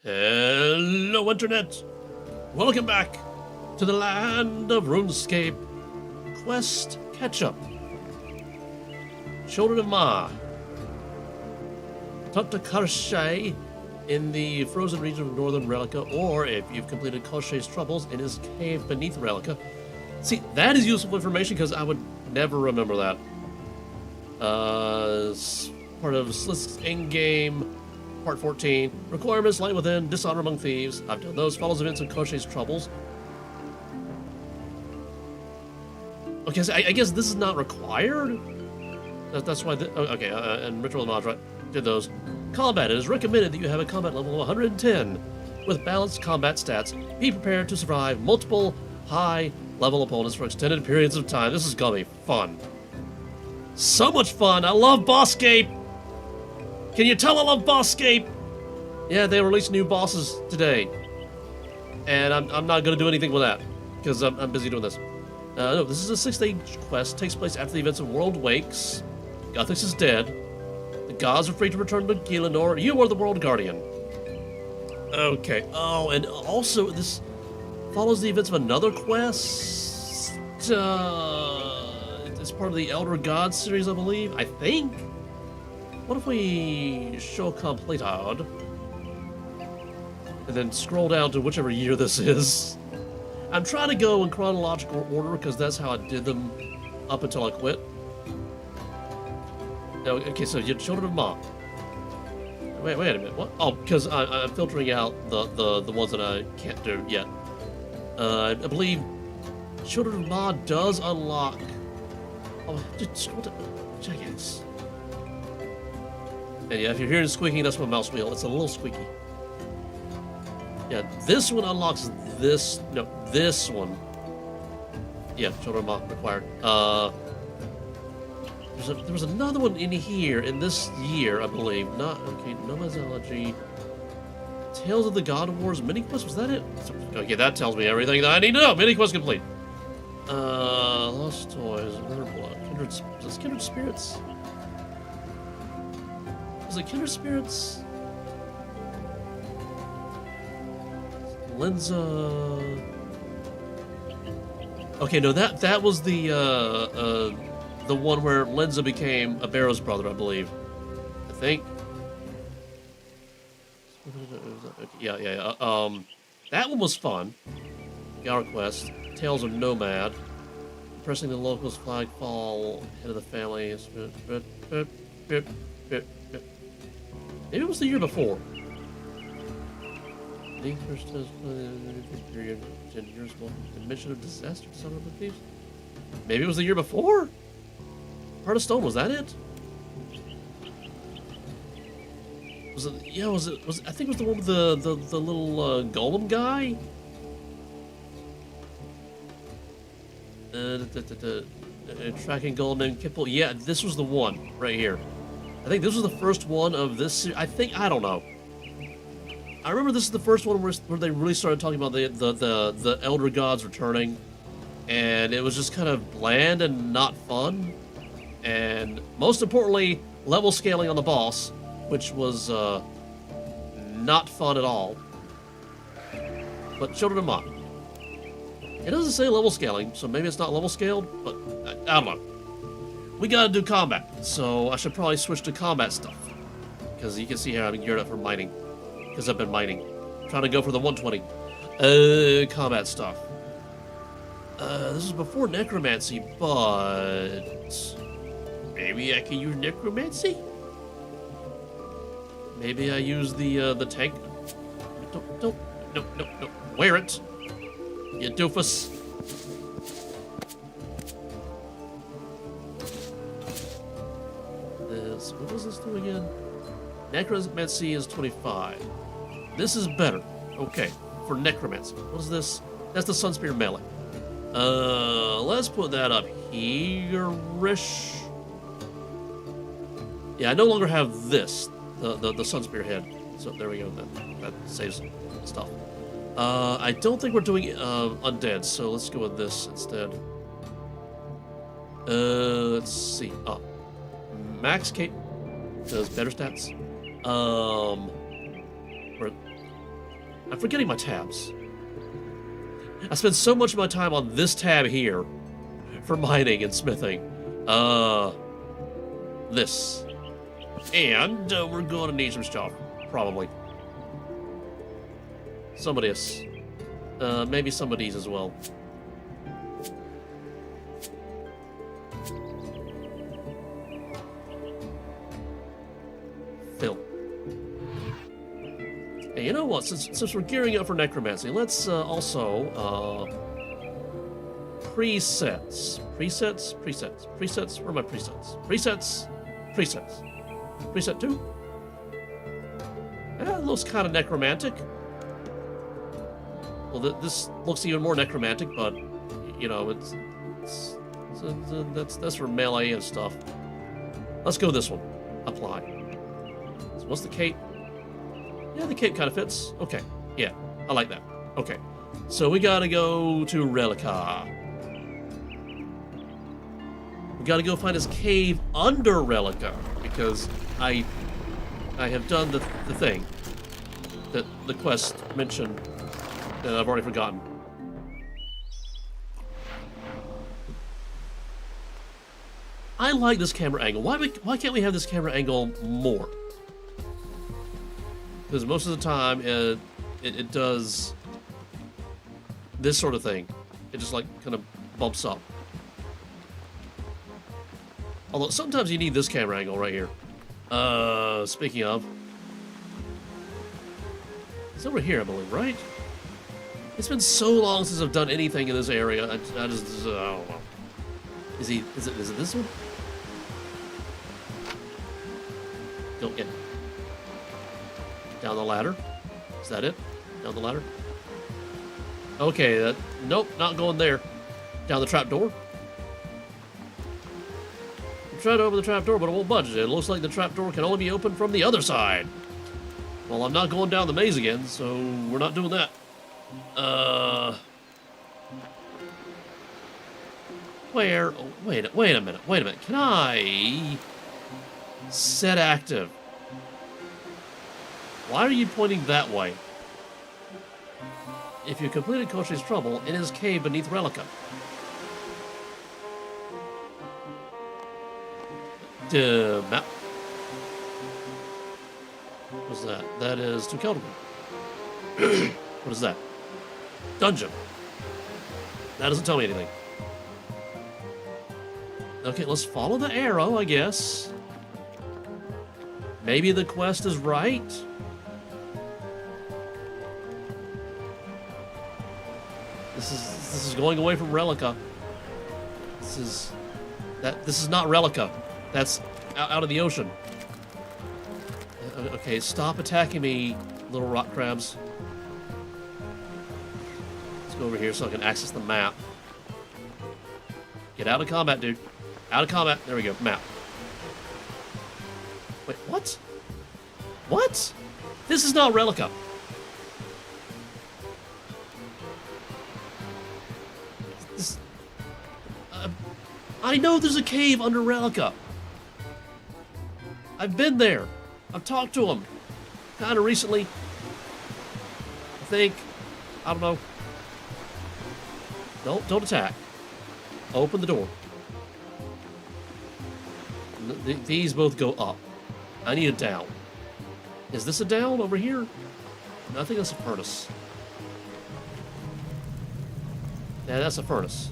Hello, Internet! Welcome back to the land of Runescape. Quest Ketchup. Children of Ma. Patrikios in the frozen region of northern Relica, or if you've completed Koshay's troubles in his cave beneath Relica. See, that is useful information because I would never remember that. Part of Slisk's in-game Part 14. Requirements: light within, dishonor among thieves. I've done those. Follows events in Koshay's troubles. Okay, so I guess this is not required? That's why... okay, and Ritual and Mahjarrat did those. Combat. It is recommended that you have a combat level of 110 with balanced combat stats. Be prepared to survive multiple high-level opponents for extended periods of time. This is gonna be fun. So much fun! I love Bosscape! Can you tell I love Bosscape? Yeah, they released new bosses today. And I'm not going to do anything with that, because I'm busy doing this. No, this is a 6-stage quest. Takes place after the events of World Wakes. Gothix is dead. The gods are free to return to Gielinor. You are the World Guardian. Okay. Oh, and also this follows the events of another quest. It's part of the Elder Gods series, I believe. I think. What if we show completed, and then scroll down to whichever year this is? I'm trying to go in chronological order because that's how I did them up until I quit. No, okay, so you're Children of Ma. Wait a minute, what? Oh, because I'm filtering out the ones that I can't do yet. I believe Children of Ma does unlock... Oh, just scroll down. Jagex. And yeah, if you're hearing squeaking, that's my mouse wheel. It's a little squeaky. Yeah, this one unlocks this... No, this one. Yeah, children required. There was another one in here in this year, I believe. Not okay. Nomadology. Tales of the God of Wars mini quest. Was that it? Okay, that tells me everything that I need to know. Mini quest complete. Lost toys. Kindred. Is this Kindred Spirits? Is it Kindred Spirits? Lenza. Okay, no, that was the one where Lenza became a Barrow's brother, I believe. I think. Yeah. That one was fun. Gower Quest. Tales of Nomad. Pressing the locals' flagfall. Head of the family. Maybe it was the year before. The first period 10 years long. Admission of disaster. Son of the thieves. Maybe it was the year before. Heart of Stone. Was that it? Was it? Yeah. Was it? I think it was the one with the little golem guy. Tracking golem named Kipple. Yeah, this was the one right here. I think this was the first one of this. I don't know. I remember this is the first one where they really started talking about the elder gods returning, and it was just kind of bland and not fun, and most importantly, level scaling on the boss, which was not fun at all. But Children of Mod. It doesn't say level scaling, so maybe it's not level scaled, but I don't know. We gotta do combat, so I should probably switch to combat stuff, because you can see here I'm geared up for mining. Because I've been mining. Trying to go for the 120. Combat stuff. This is before necromancy, but maybe I can use necromancy? Maybe I use the tank. No. Wear it. You doofus. What does this do again? Necromancy is 25. This is better. Okay, for necromancy. What is this? That's the Sunspear melee. Let's put that up here-ish. Yeah, I no longer have this, the Sunspear head. So there we go. That saves stuff. I don't think we're doing undead, so let's go with this instead. Let's see. Max Cape does better stats. I'm forgetting my tabs. I spend so much of my time on this tab here for mining and smithing. This. And we're going to need some stuff, probably. Some of this. Maybe some of these as well. Phil. Hey, you know what? Since we're gearing up for necromancy, let's also presets. Presets. Where are my presets? Presets. Preset 2. Yeah, it looks kind of necromantic. Well, this looks even more necromantic, but you know, that's for melee and stuff. Let's go this one. Apply. So what's the cape? Yeah, the cape kind of fits. Okay. Yeah, I like that. Okay. So we gotta go to Relica. We gotta go find this cave under Relica, because I have done the thing that the quest mentioned that I've already forgotten. I like this camera angle. Why can't we have this camera angle more? Because most of the time it does this sort of thing. It just like kind of bumps up. Although sometimes you need this camera angle right here. Speaking of, it's over here, I believe, right? It's been so long since I've done anything in this area. I don't know. Is it this one? Go in. Down the ladder. Is that it? Down the ladder? Okay, nope, not going there. Down the trapdoor. Tried to open the trapdoor, but it won't budge. It looks like the trapdoor can only be opened from the other side. Well, I'm not going down the maze again, so we're not doing that. Where? Oh, wait a minute. Can I set active? Why are you pointing that way? If you completed Kochi's trouble in his cave beneath Relica. Map. What's that? That is too countable. What is that? Dungeon. That doesn't tell me anything. Okay, let's follow the arrow, I guess. Maybe the quest is right. This is going away from Relica. This is not Relica. That's out of the ocean. Okay, stop attacking me, little rock crabs. Let's go over here so I can access the map. Get out of combat, dude. Out of combat. There we go. Map. Wait, what? What? This is not Relica. This... I know there's a cave under Relica. I've been there. I've talked to him. Kind of recently. I think. I don't know. No, don't attack. Open the door. These both go up. I need a down. Is this a down over here? No, I think that's a furnace. Yeah, that's a furnace.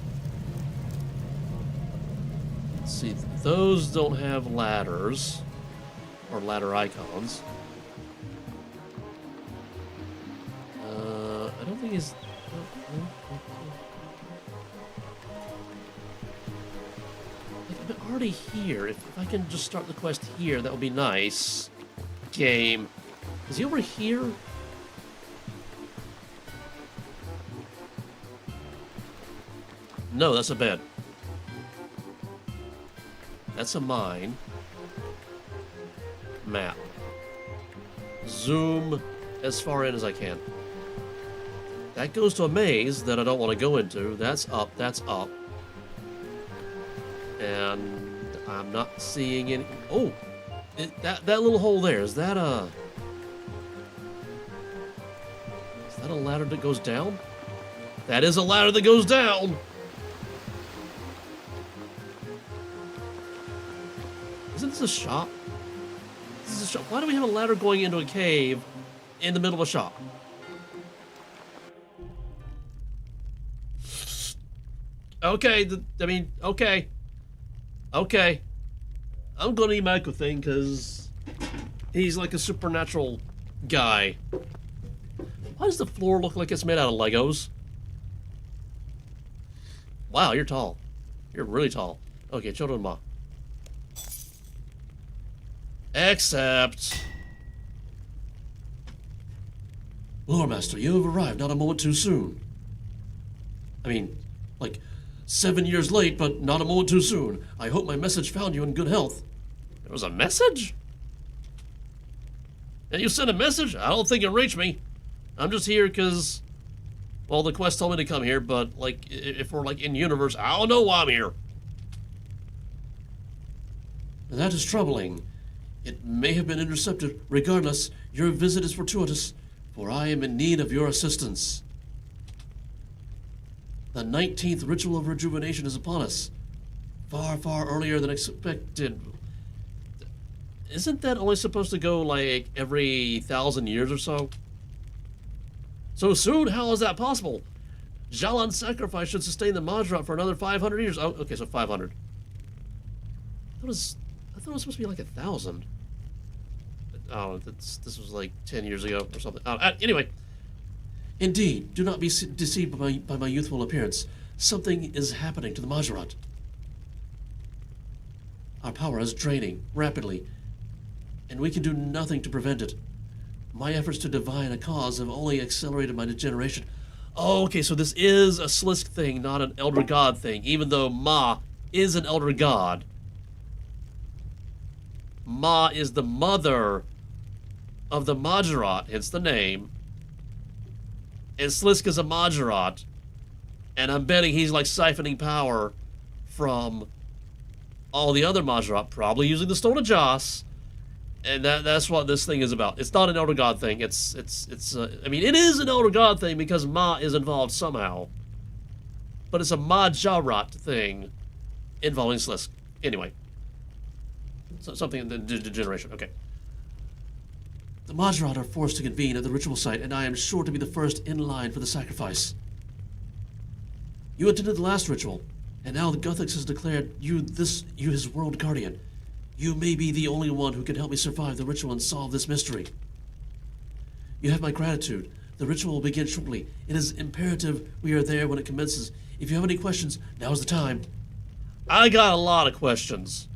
Let's see. Those don't have ladders. Or ladder icons. I don't think he's... I'm already here. If I can just start the quest here, that would be nice. Game. Is he over here? No, that's a bed. That's a mine. Map. Zoom as far in as I can. That goes to a maze that I don't want to go into. That's up, that's up. And I'm not seeing any... Oh! That little hole there, is that a ladder that goes down? That is a ladder that goes down! Isn't this a shop? This is a shop. Why do we have a ladder going into a cave in the middle of a shop? Okay, okay. Okay. I'm gonna eat my Echo thing, because he's like a supernatural guy. Why does the floor look like it's made out of Legos? Wow, you're tall. You're really tall. Okay, children ma. Except... Loremaster, you have arrived not a moment too soon. I mean, like, 7 years late, but not a moment too soon. I hope my message found you in good health. There was a message? And you sent a message? I don't think it reached me. I'm just here because, well, the quest told me to come here, but, like, if we're, like, in universe, I don't know why I'm here. That is troubling. It may have been intercepted. Regardless, your visit is fortuitous, for I am in need of your assistance. The 19th ritual of rejuvenation is upon us. Far, far earlier than expected. Isn't that only supposed to go, like, every 1,000 years or so? So soon? How is that possible? Jalan's sacrifice should sustain the Mahjarrat for another 500 years. Oh, okay, so 500. I thought it was supposed to be like 1,000. Oh, this was like 10 years ago or something. Anyway. Indeed, do not be deceived by my youthful appearance. Something is happening to the Mahjarrat. Our power is draining rapidly, and we can do nothing to prevent it. My efforts to divine a cause have only accelerated my degeneration. Oh, okay, so this is a Slisk thing, not an Elder God thing, even though Ma is an Elder God. Ma is the mother of the Mahjarrat, hence the name. And Slisk is a Mahjarrat. And I'm betting he's like siphoning power from all the other Mahjarrat, probably using the Stone of Joss. And that's what this thing is about. It's not an Elder God thing. It's I mean, it is an Elder God thing because Ma is involved somehow. But it's a Mahjarrat thing involving Slisk. Anyway. So something in the degeneration. Okay. The Mahjarrat are forced to convene at the ritual site, and I am sure to be the first in line for the sacrifice. You attended the last ritual, and now the Guthix has declared you his world guardian. You may be the only one who can help me survive the ritual and solve this mystery. You have my gratitude. The ritual will begin shortly. It is imperative we are there when it commences. If you have any questions, now's the time. I got a lot of questions.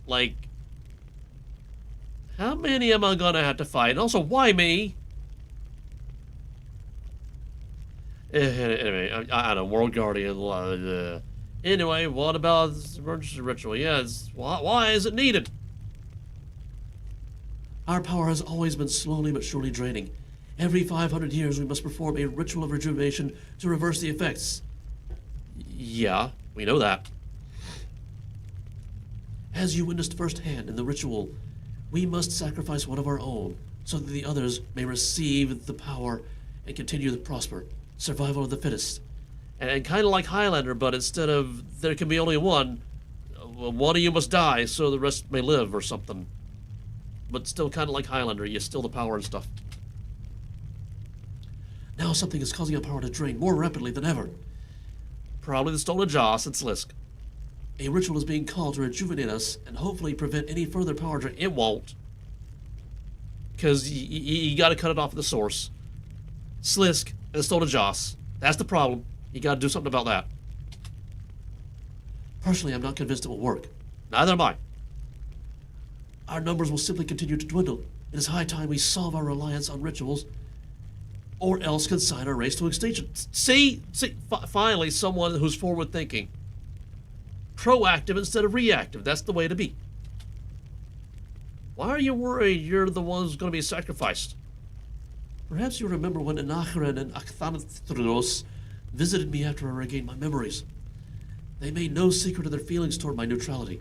Like, how many am I gonna have to fight? And also, why me? Anyway, I don't know, World Guardian. Anyway, what about this emergency ritual? Yes, why is it needed? Our power has always been slowly but surely draining. Every 500 years, we must perform a ritual of rejuvenation to reverse the effects. Yeah, we know that. As you witnessed firsthand in the ritual, we must sacrifice one of our own so that the others may receive the power and continue to prosper. Survival of the fittest. And kind of like Highlander, but instead of there can be only one of you must die so the rest may live or something. But still kind of like Highlander, you steal the power and stuff. Now something is causing our power to drain more rapidly than ever. Probably the Stone of Joss and Slisk. A ritual is being called to rejuvenate us and hopefully prevent any further power drain. It won't. Because you got to cut it off at the source. Slisk and the Stone of Joss. That's the problem. You got to do something about that. Personally, I'm not convinced it will work. Neither am I. Our numbers will simply continue to dwindle. It is high time we solve our reliance on rituals, or else consign our race to extinction. See, finally, someone who's forward-thinking. Proactive instead of reactive. That's the way to be. Why are you worried you're the one who's going to be sacrificed? Perhaps you remember when Mahjarrat and Patrikios visited me after I regained my memories. They made no secret of their feelings toward my neutrality.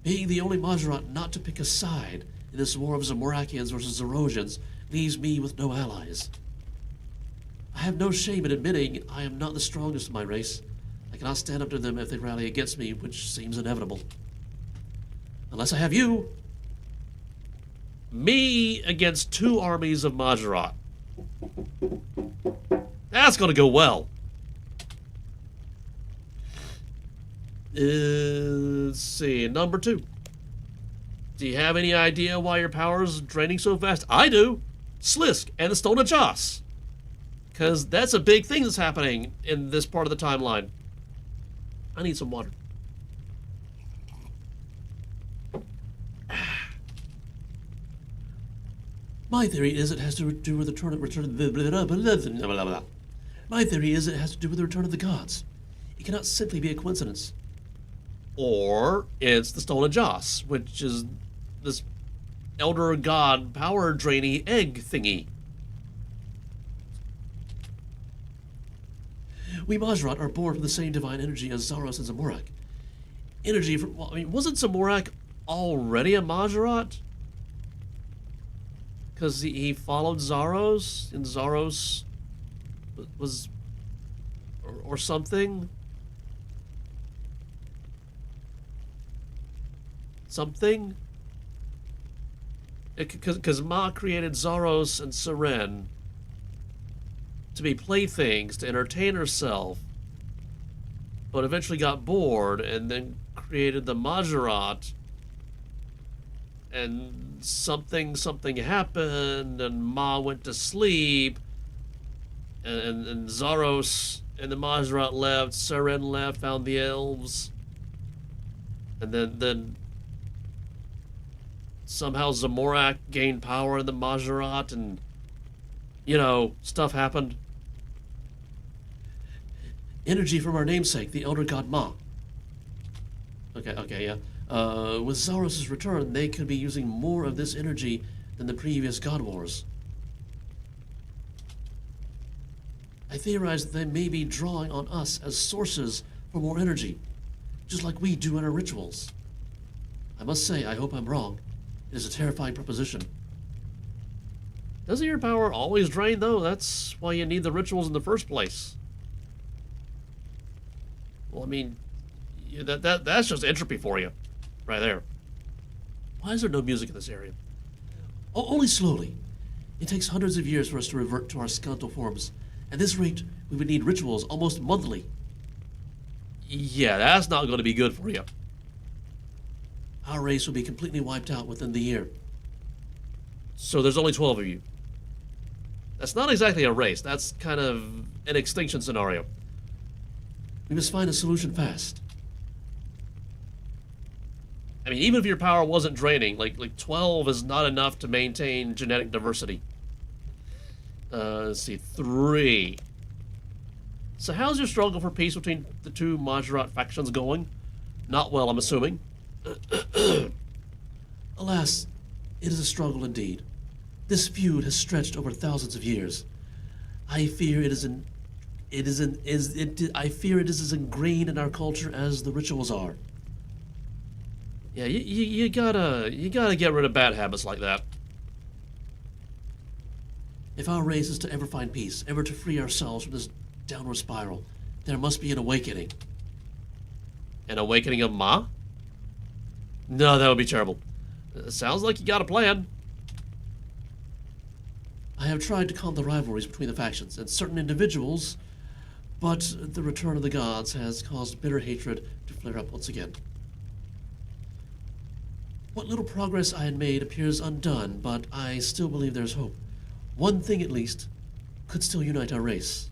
Being the only Mahjarrat not to pick a side in this war of Zamorakians versus Zerosians leaves me with no allies. I have no shame in admitting I am not the strongest of my race. I cannot stand up to them if they rally against me, which seems inevitable. Unless I have you. Me against 2 armies of Mahjarrat. That's gonna go well. Let's see, number 2. Do you have any idea why your power's draining so fast? I do. Slisk and the Stone of Joss. Because that's a big thing that's happening in this part of the timeline. I need some water. My theory is it has to do with the My theory is it has to do with the return of the gods. It cannot simply be a coincidence. Or it's the Stone of Joss, which is this elder god power drainy egg thingy. We Mahjarrat are born from the same divine energy as Zaros and Zamorak. Energy from, well, I mean, wasn't Zamorak already a Mahjarrat? Because he followed Zaros, and Zaros was, or something? Something? Because Ma created Zaros and Seren to be playthings, to entertain herself, but eventually got bored and then created the Mahjarrat, and something happened, and Ma went to sleep, and Zaros and the Mahjarrat left, Seren left, found the elves, and then somehow Zamorak gained power in the Mahjarrat and, stuff happened. Energy from our namesake, the Elder God Ma. Okay, yeah. With Zaros' return, they could be using more of this energy than the previous God Wars. I theorize that they may be drawing on us as sources for more energy, just like we do in our rituals. I must say, I hope I'm wrong. It is a terrifying proposition. Doesn't your power always drain, though? That's why you need the rituals in the first place. Well, I mean, that's just entropy for you, right there. Why is there no music in this area? Only slowly. It takes hundreds of years for us to revert to our skeletal forms. At this rate, we would need rituals almost monthly. Yeah, that's not going to be good for you. Our race will be completely wiped out within the year. So there's only 12 of you. That's not exactly a race. That's kind of an extinction scenario. We must find a solution fast. I mean, even if your power wasn't draining, like 12 is not enough to maintain genetic diversity. Let's see, 3. So how's your struggle for peace between the two Mahjarrat factions going? Not well, I'm assuming. Alas, it is a struggle indeed. This feud has stretched over thousands of years. I fear it is as ingrained in our culture as the rituals are. Yeah, you gotta get rid of bad habits like that. If our race is to ever find peace, ever to free ourselves from this downward spiral, there must be an awakening. An awakening of Ma? No, that would be terrible. Sounds like you got a plan. I have tried to calm the rivalries between the factions and certain individuals, but the return of the gods has caused bitter hatred to flare up once again. What little progress I had made appears undone, but I still believe there's hope. One thing, at least, could still unite our race.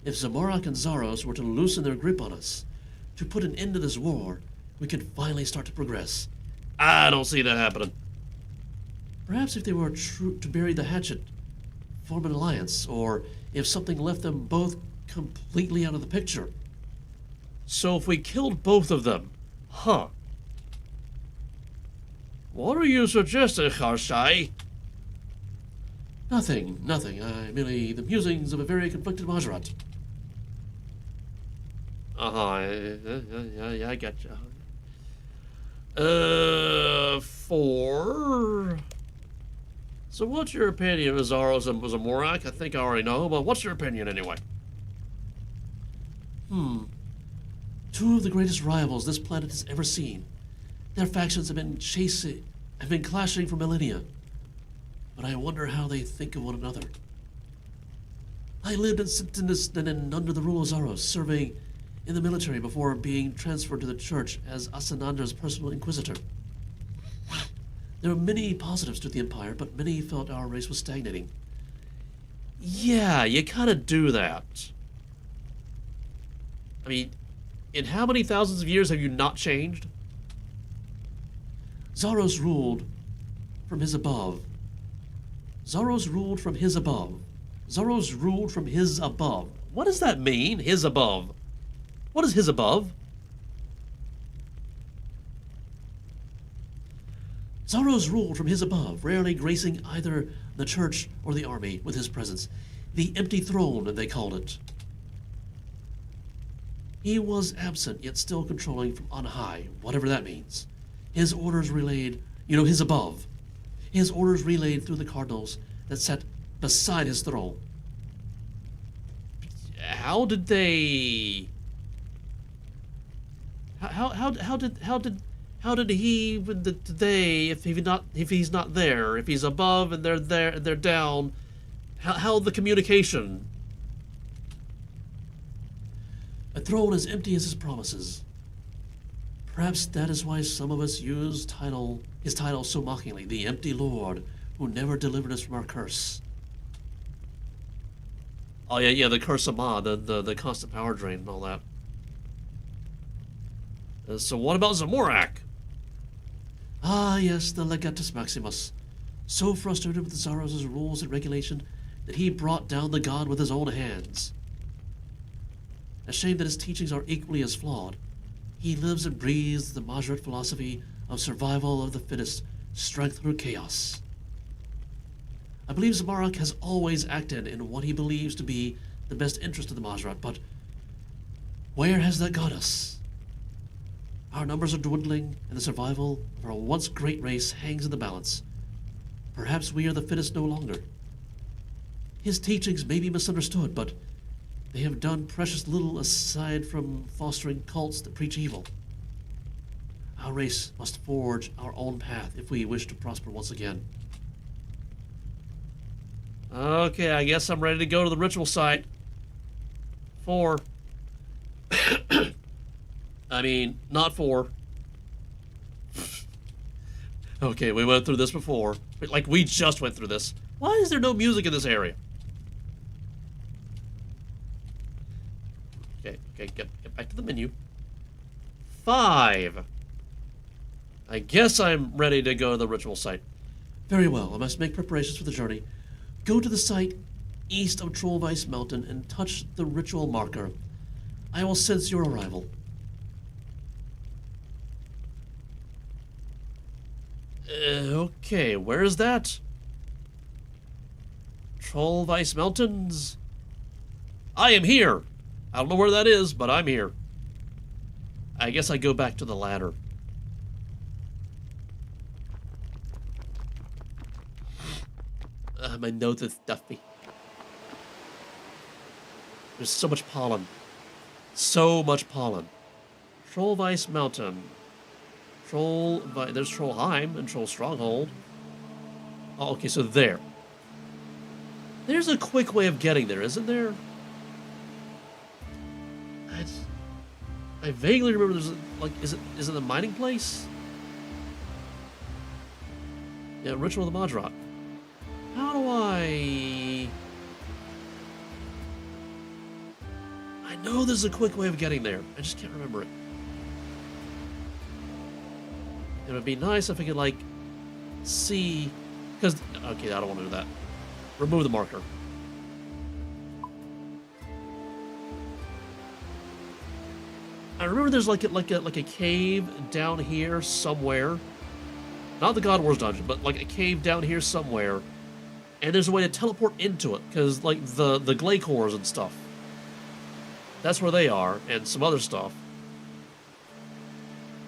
If Zamorak and Zaros were to loosen their grip on us, to put an end to this war, we could finally start to progress. I don't see that happening. Perhaps if they were true to bury the hatchet, form an alliance, or if something left them both completely out of the picture. So if we killed both of them, huh? What are you suggesting, Kharshai? Nothing. Merely the musings of a very conflicted Mahjarrat. Yeah, I gotcha. 4. So what's your opinion of Zaros and Zamorak? I think I already know, but what's your opinion anyway? 2 of the greatest rivals this planet has ever seen. Their factions have been clashing for millennia. But I wonder how they think of one another. I lived in Sintinis and under the rule of Zaros, serving in the military before being transferred to the church as Asanandra's personal inquisitor. There were many positives to the Empire, but many felt our race was stagnating. Yeah, you kind of do that. I mean, in how many thousands of years have you not changed? Zaros ruled from his above. Zaros ruled from his above. Zaros ruled from his above. What does that mean, his above? What is his above? Zaros ruled from his above, rarely gracing either the church or the army with his presence. The empty throne, they called it. He was absent, yet still controlling from on high, whatever that means. His orders relayed, his above. His orders relayed through the cardinals that sat beside his throne. How did they? How did he with the they if he's not there, if he's above and they're there and they're down? How the communication? A throne as empty as his promises. Perhaps that is why some of us use his title so mockingly, the empty Lord, who never delivered us from our curse. Oh yeah, the curse of Ma, the constant power drain and all that. So what about Zamorak? Ah, yes, the Legatus Maximus. So frustrated with Zaros' rules and regulation that he brought down the god with his own hands. A shame that his teachings are equally as flawed. He lives and breathes the Mahjarrat philosophy of survival of the fittest, strength through chaos. I believe Zamarok has always acted in what he believes to be the best interest of the Mahjarrat, but where has that got us? Our numbers are dwindling, and the survival of our once great race hangs in the balance. Perhaps we are the fittest no longer. His teachings may be misunderstood, but they have done precious little aside from fostering cults that preach evil. Our race must forge our own path if we wish to prosper once again. Okay, I guess I'm ready to go to the ritual site. 4. I mean, not 4. Okay, we went through this before. Like, we just went through this. Why is there no music in this area? Okay, get back to the menu. 5. I guess I'm ready to go to the ritual site. Very well, I must make preparations for the journey. Go to the site east of Trollweiss Mountain and touch the ritual marker. I will sense your arrival. Okay, where is that? Trollweiss Mountains? I am here! I don't know where that is, but I'm here. I guess I go back to the ladder. My nose is stuffy. There's so much pollen. So much pollen. Trollweiss Mountain. There's Trollheim and Troll Stronghold. Oh, okay, so there. There's a quick way of getting there, isn't there? I vaguely remember there's is it the mining place? Yeah, Ritual of the Mahjarrat. How do I know there's a quick way of getting there. I just can't remember it. It would be nice if I could, like, see... Because... Okay, I don't want to do that. Remove the marker. I remember there's like a cave down here somewhere. Not the God Wars dungeon, but like a cave down here somewhere. And there's a way to teleport into it, because like the Glacors and stuff. That's where they are, and some other stuff.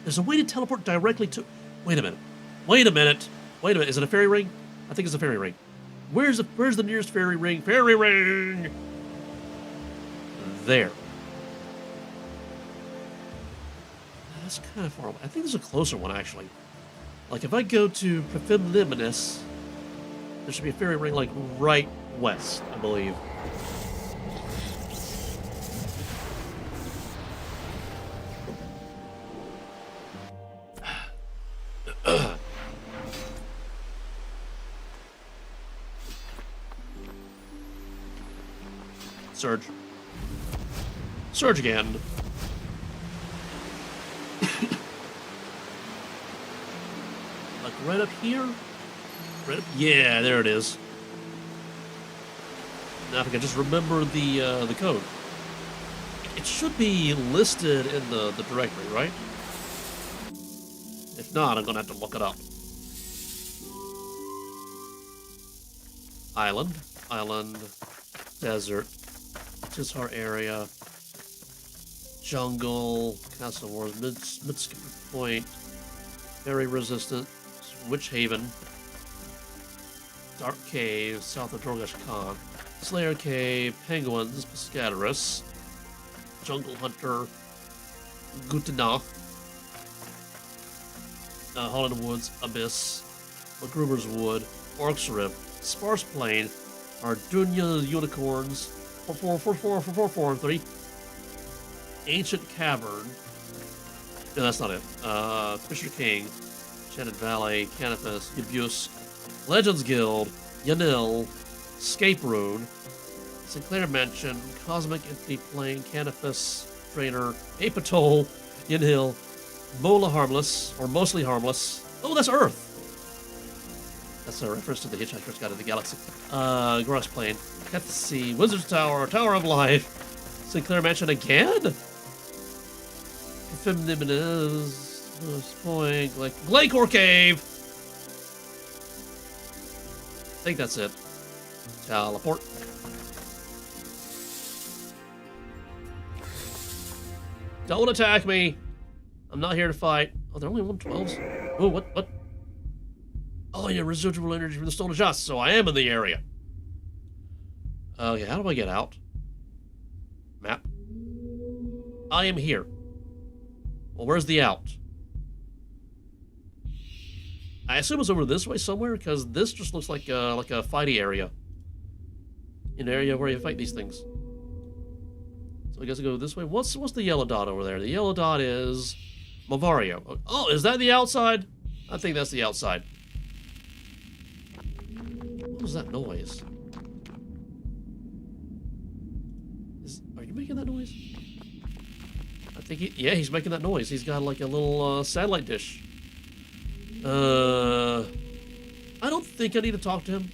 There's a way to teleport directly to... Wait a minute. Is it a fairy ring? I think it's a fairy ring. Where's the nearest fairy ring? Fairy ring! There. That's kind of far away. I think there's a closer one, actually. Like, if I go to Profim Liminis, there should be a fairy ring, like, right west, I believe. Surge. Surge again. Like right up here? Right up, yeah, there it is. Now if I can just remember the code. It should be listed in the directory, right? If not, I'm gonna have to look it up. Island, desert, Tishar area, jungle, Castle Wars, Midskipper Point, very resistant, Witch Haven, Dark Cave, south of Drogash Khan, Slayer Cave, Penguins, Piscatorus, Jungle Hunter, Gutana, Holland Woods, Abyss, McGruber's Wood, Orc's Rift, Sparse Plain, Ardunia Unicorns, 4 and 3, Ancient Cavern, no, that's not it, Fisher King, Shannon Valley, Canopus, Yabusk, Legends Guild, Yanil, Scape Rune, Sinclair Mansion, Cosmic Infinity Plane, Canopus, Trainer, Apatol, Yinhill, Mola Harmless, or Mostly Harmless, Oh, that's Earth. That's a reference to the Hitchhiker's Guide to the Galaxy. Gross Plane. Sea, Wizard's Tower, Tower of Life. Sinclair Mansion again? Point, like Glencore Cave. I think that's it. Teleport. Don't attack me. I'm not here to fight. Oh, they're only 112s. Oh, what? Oh, yeah, residual energy from the Stone of Justice, so I am in the area. Okay, how do I get out? Map. I am here. Well, where's the out? I assume it's over this way somewhere, because this just looks like a fighty area. An area where you fight these things. So I guess I go this way. What's the yellow dot over there? The yellow dot is Mahjarrat. Oh, is that the outside? I think that's the outside. What was that noise? Are you making that noise? I think he's making that noise. He's got like a little satellite dish. I don't think I need to talk to him.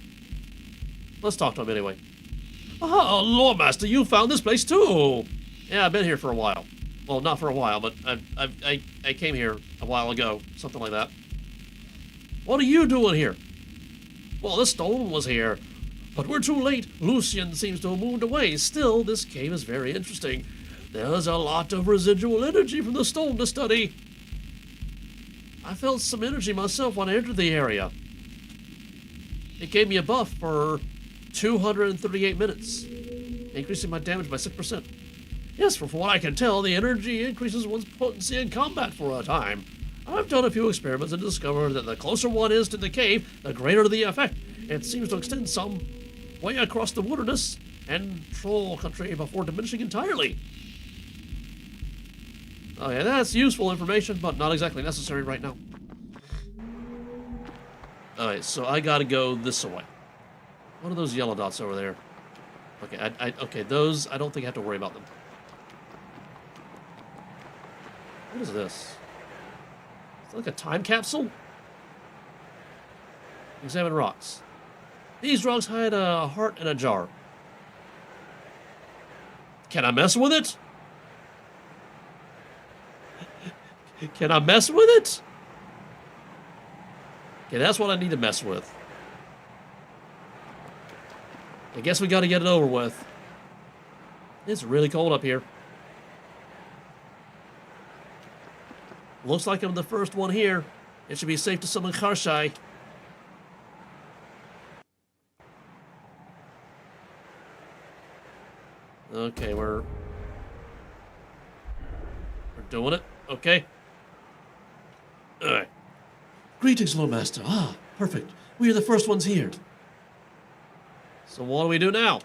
Let's talk to him anyway. Oh, Loremaster, you found this place too. Yeah, I've been here for a while. Well, not for a while, but I came here a while ago, something like that. What are you doing here? Well, the stone was here, but we're too late. Lucian seems to have moved away. Still, this cave is very interesting. There's a lot of residual energy from the stone to study. I felt some energy myself when I entered the area. It gave me a buff for 238 minutes, increasing my damage by 6%. Yes, from what I can tell, the energy increases one's potency in combat for a time. I've done a few experiments and discovered that the closer one is to the cave, the greater the effect. It seems to extend some way across the wilderness and troll country before diminishing entirely. Okay, that's useful information, but not exactly necessary right now. Alright, so I gotta go this way. What are those yellow dots over there? Okay, okay, those, I don't think I have to worry about them. What is this? Is it like a time capsule? Examine rocks. These rocks hide a heart in a jar. Can I mess with it? Can I mess with it? Okay, that's what I need to mess with. I guess we gotta get it over with. It's really cold up here. Looks like I'm the first one here. It should be safe to summon Karshai. Okay, we're doing it. Okay. Alright. Greetings, Loremaster. Ah, perfect. We are the first ones here. So what do we do now?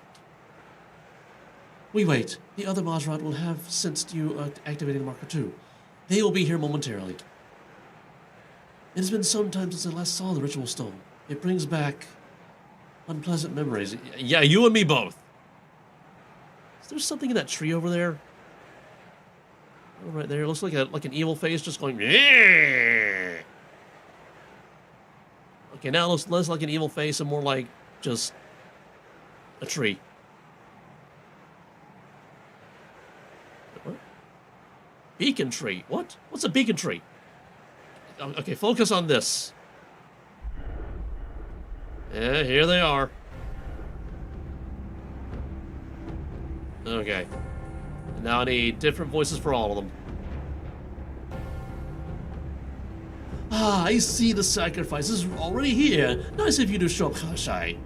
We wait. The other Mahjarrat will have sensed you activating Marker 2. They will be here momentarily. It has been some time since I last saw the ritual stone. It brings back unpleasant memories. Yeah, you and me both. Is there something in that tree over there? Oh, right there. It looks like an evil face just going. Yeah! Okay, now it looks less like an evil face and more like just a tree. What? Beacon tree. What? What's a beacon tree? Okay, focus on this. Yeah, here they are. Okay. Now I need different voices for all of them. Ah, I see the sacrifices are already here. Nice of you to show up, Karshai.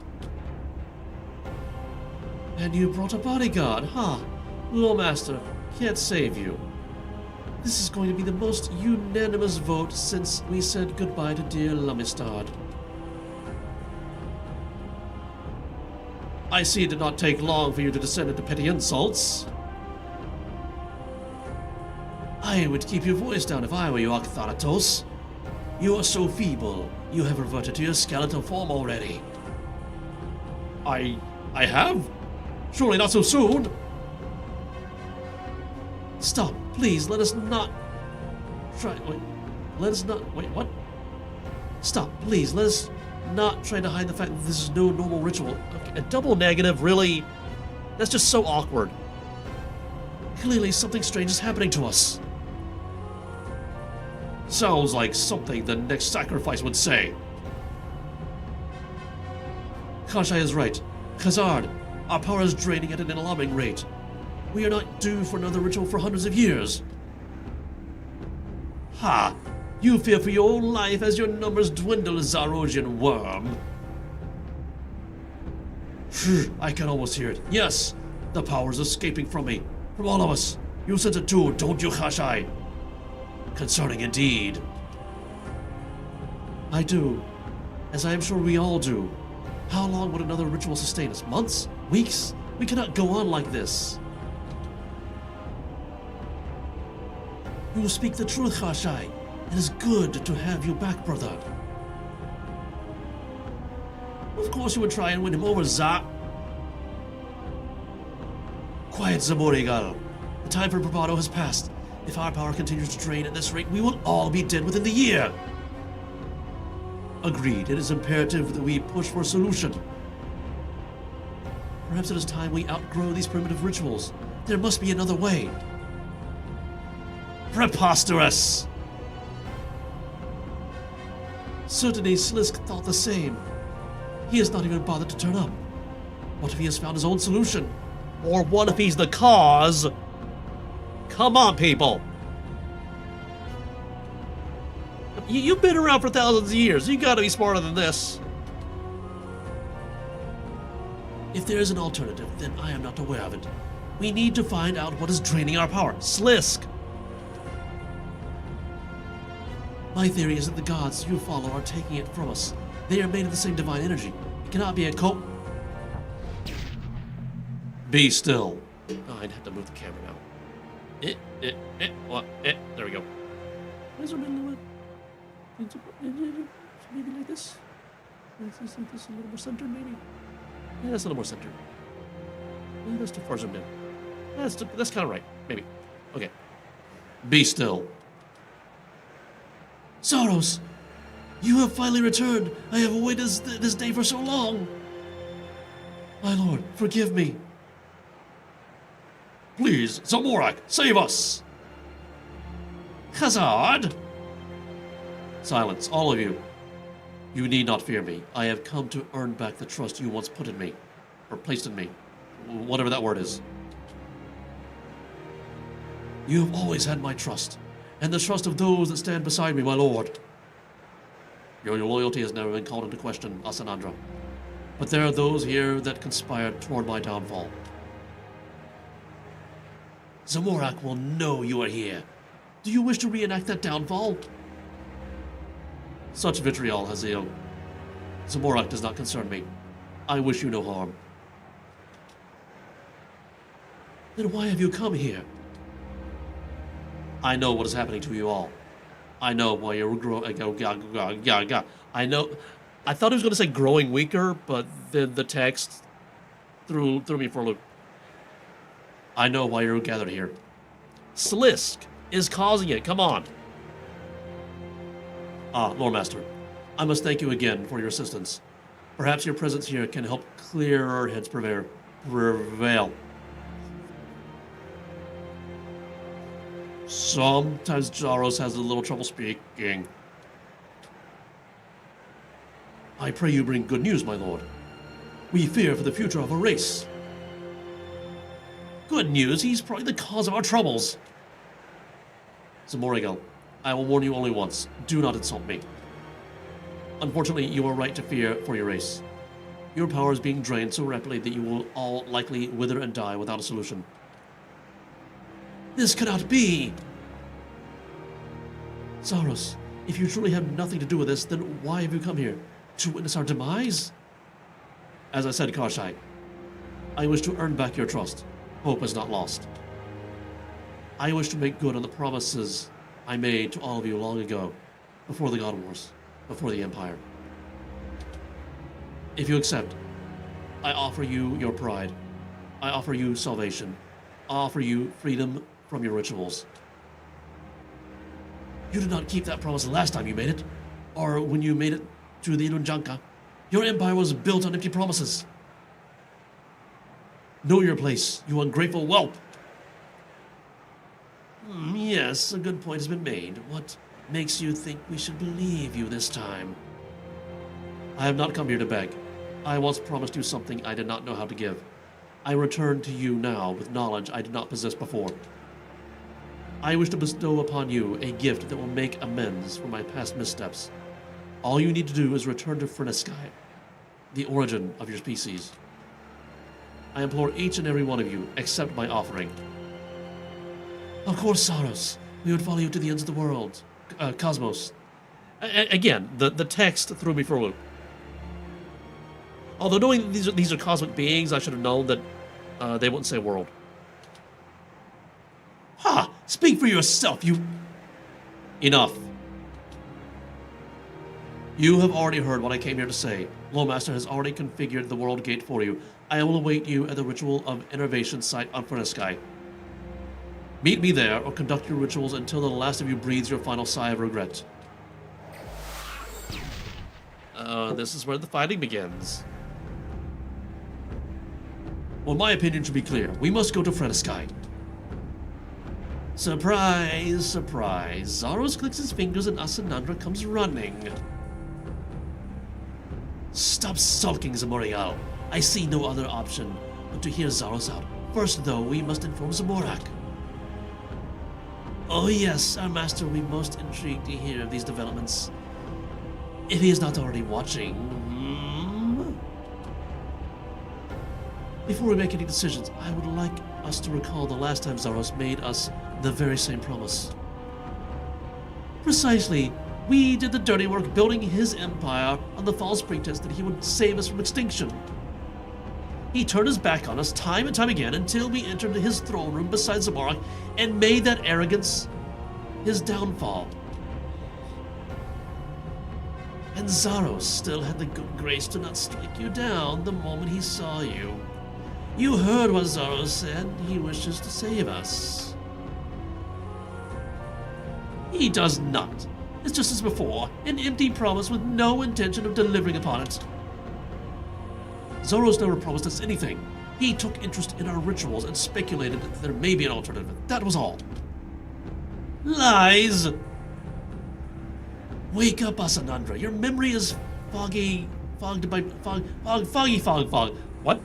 And you brought a bodyguard, huh? Loremaster, can't save you. This is going to be the most unanimous vote since we said goodbye to dear Lumistad. I see it did not take long for you to descend into petty insults. I would keep your voice down if I were you, Thanatos. You are so feeble, you have reverted to your skeletal form already. I have? Surely not so soon. Stop, please, let us not try. Wait, let us not. Wait, what? Stop, please. Let us not try to hide the fact that this is no normal ritual. Okay, a double negative, really? That's just so awkward. Clearly, something strange is happening to us. Sounds like something the next sacrifice would say. Kashai is right. Khazard, our power is draining at an alarming rate. We are not due for another ritual for hundreds of years. Ha! You fear for your own life as your numbers dwindle, Zarosian worm. I can almost hear it. Yes, the power is escaping from me. From all of us. You sense it too, don't you, Kashai? Concerning indeed. I do. As I am sure we all do. How long would another ritual sustain us? Months? Weeks? We cannot go on like this. You speak the truth, Kashai. It is good to have you back, brother. Of course you would try and win him over, Za. Quiet, Zamorigal. The time for bravado has passed. If our power continues to drain at this rate, we will all be dead within the year. Agreed. It is imperative that we push for a solution. Perhaps it is time we outgrow these primitive rituals. There must be another way. Preposterous! Certainly Slisk thought the same. He has not even bothered to turn up. What if he has found his own solution? Or what if he's the cause? Come on, people! You've been around for thousands of years. You gotta be smarter than this. If there is an alternative, then I am not aware of it. We need to find out what is draining our power. Slisk! My theory is that the gods you follow are taking it from us. They are made of the same divine energy. It cannot be a Be still. Oh, I'd have to move the camera now. There we go. Where's the middle of it? Maybe like this? This a little more centered, maybe? Yeah, that's a little more centered. Yeah, that's too far zoomed in. That's kind of right, maybe. Okay. Be still. Saros! You have finally returned! I have awaited this day for so long! My lord, forgive me. Please, Zamorak, save us! Khazard! Silence, all of you. You need not fear me. I have come to earn back the trust you once put in me. Or placed in me. Whatever that word is. You have always had my trust. And the trust of those that stand beside me, my lord. Your loyalty has never been called into question, Asanandra. But there are those here that conspired toward my downfall. Zamorak will know you are here. Do you wish to reenact that downfall? Such vitriol, Haziel. Zamorak does not concern me. I wish you no harm. Then why have you come here? I know what is happening to you all. I know why you're I know. I thought he was going to say growing weaker, but then the text threw me for a loop. I know why you're gathered here. Slisk is causing it. Come on. Loremaster, I must thank you again for your assistance. Perhaps your presence here can help clear our heads prevail. Sometimes Jaros has a little trouble speaking. I pray you bring good news, my lord. We fear for the future of our race. Good news? He's probably the cause of our troubles. Zamorigal, I will warn you only once. Do not insult me. Unfortunately, you are right to fear for your race. Your power is being drained so rapidly that you will all likely wither and die without a solution. This cannot be! Saros, if you truly have nothing to do with this, then why have you come here? To witness our demise? As I said, Karshai, I wish to earn back your trust. Hope is not lost. I wish to make good on the promises I made to all of you long ago, before the God Wars, before the Empire. If you accept, I offer you your pride. I offer you salvation. I offer you freedom from your rituals. You did not keep that promise the last time you made it. or when you made it to the Inunjanka. Your empire was built on empty promises. Know your place, you ungrateful whelp. Yes, a good point has been made. What makes you think we should believe you this time? I have not come here to beg. I once promised you something I did not know how to give. I return to you now with knowledge I did not possess before. I wish to bestow upon you a gift that will make amends for my past missteps. All you need to do is return to Runescape, the origin of your species. I implore each and every one of you, accept my offering. Of course, Saros. We would follow you to the ends of the world. Cosmos. Again, the text threw me for a loop. Although knowing that these are cosmic beings, I should have known that they wouldn't say world. Ha! Speak for yourself, you... Enough. You have already heard what I came here to say. Loremaster has already configured the world gate for you. I will await you at the ritual of innervation site on Runescape. Meet me there, or conduct your rituals until the last of you breathes your final sigh of regret. This is where the fighting begins. Well, my opinion should be clear. We must go to Runescape. Surprise, surprise. Zaros clicks his fingers and Asanandra comes running. Stop sulking, Zamorial. I see no other option but to hear Zaros out. First, though, we must inform Zamorak. Oh yes, our master will be most intrigued to hear of these developments. If he is not already watching. Before we make any decisions, I would like us to recall the last time Zaros made us the very same promise. Precisely, we did the dirty work building his empire on the false pretense that he would save us from extinction. He turned his back on us time and time again until we entered his throne room beside Zamorak and made that arrogance his downfall. And Zaros still had the good grace to not strike you down the moment he saw you. You heard what Zaros said. He wishes to save us. He does not. It's just as before, an empty promise with no intention of delivering upon it. Zaros never promised us anything. He took interest in our rituals and speculated that there may be an alternative. That was all. Lies! Wake up, Asanandra. Your memory is foggy. What?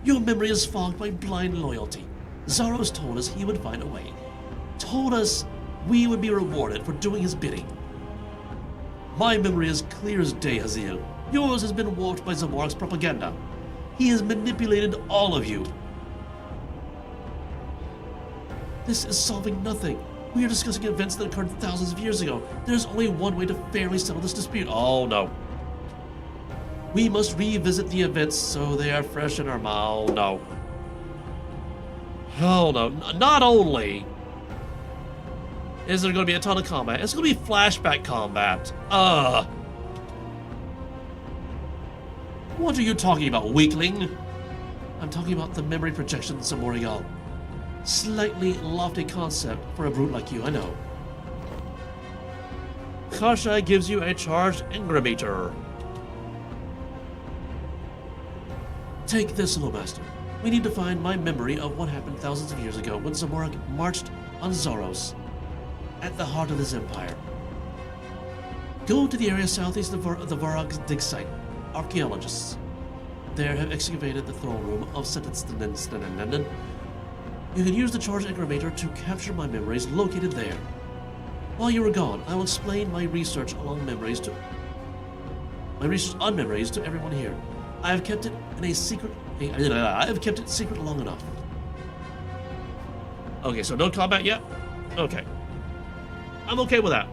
Your memory is fogged by blind loyalty. Zaros told us he would find a way. Told us we would be rewarded for doing his bidding. My memory is clear as day, Haziel. Yours has been warped by Zamorak's propaganda. He has manipulated all of you. This is solving nothing. We are discussing events that occurred thousands of years ago. There's only one way to fairly settle this dispute. Oh, no. We must revisit the events so they are fresh in our mind. No. Oh, no. Not only is there going to be a ton of combat, it's going to be flashback combat. What are you talking about, weakling? I'm talking about the memory projection, Zamorial. Slightly lofty concept for a brute like you, I know. Kasha gives you a charged engrometer. Take this, Loremaster. We need to find my memory of what happened thousands of years ago when Zamorak marched on Zaros, at the heart of his empire. Go to the area southeast of the Varag's dig site. Archaeologists there have excavated the throne room of Setitstenen. You can use the charge engrometer to capture my memories located there. While you are gone, I will explain my research on memories to everyone here. I have kept it secret long enough. Okay, so no combat yet? Okay. I'm okay with that.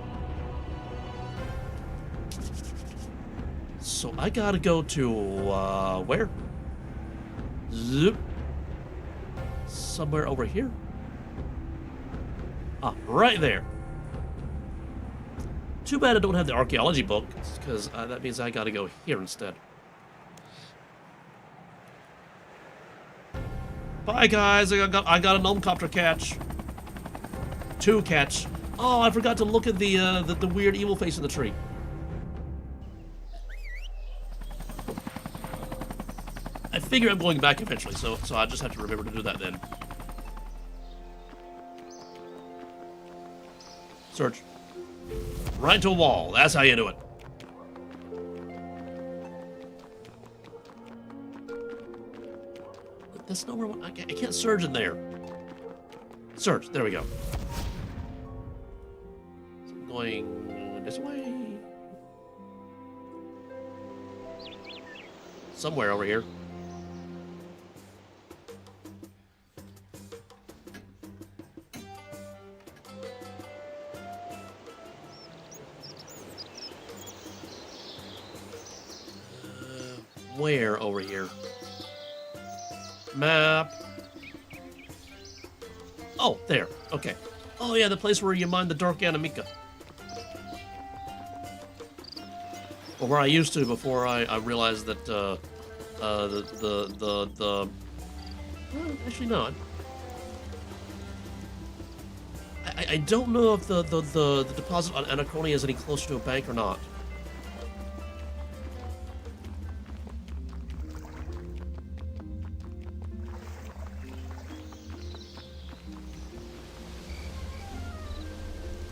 So I gotta go to, where? Zoop. Somewhere over here? Ah, right there. Too bad I don't have the archaeology book, because that means I gotta go here instead. Bye, guys. I got a gnome copter catch. 2 catch. Oh, I forgot to look at the weird evil face in the tree. I figure I'm going back eventually, so I just have to remember to do that then. Search. Right to a wall. That's how you do it. That's not where I can't surge in there. Search. There we go. So I'm going this way. Somewhere over here. Where over here? Map. Oh, there. Okay. Oh yeah, the place where you mine the dark Animica. Or where I used to before I realized that well, actually not. I don't know if the deposit on Anachrony is any closer to a bank or not.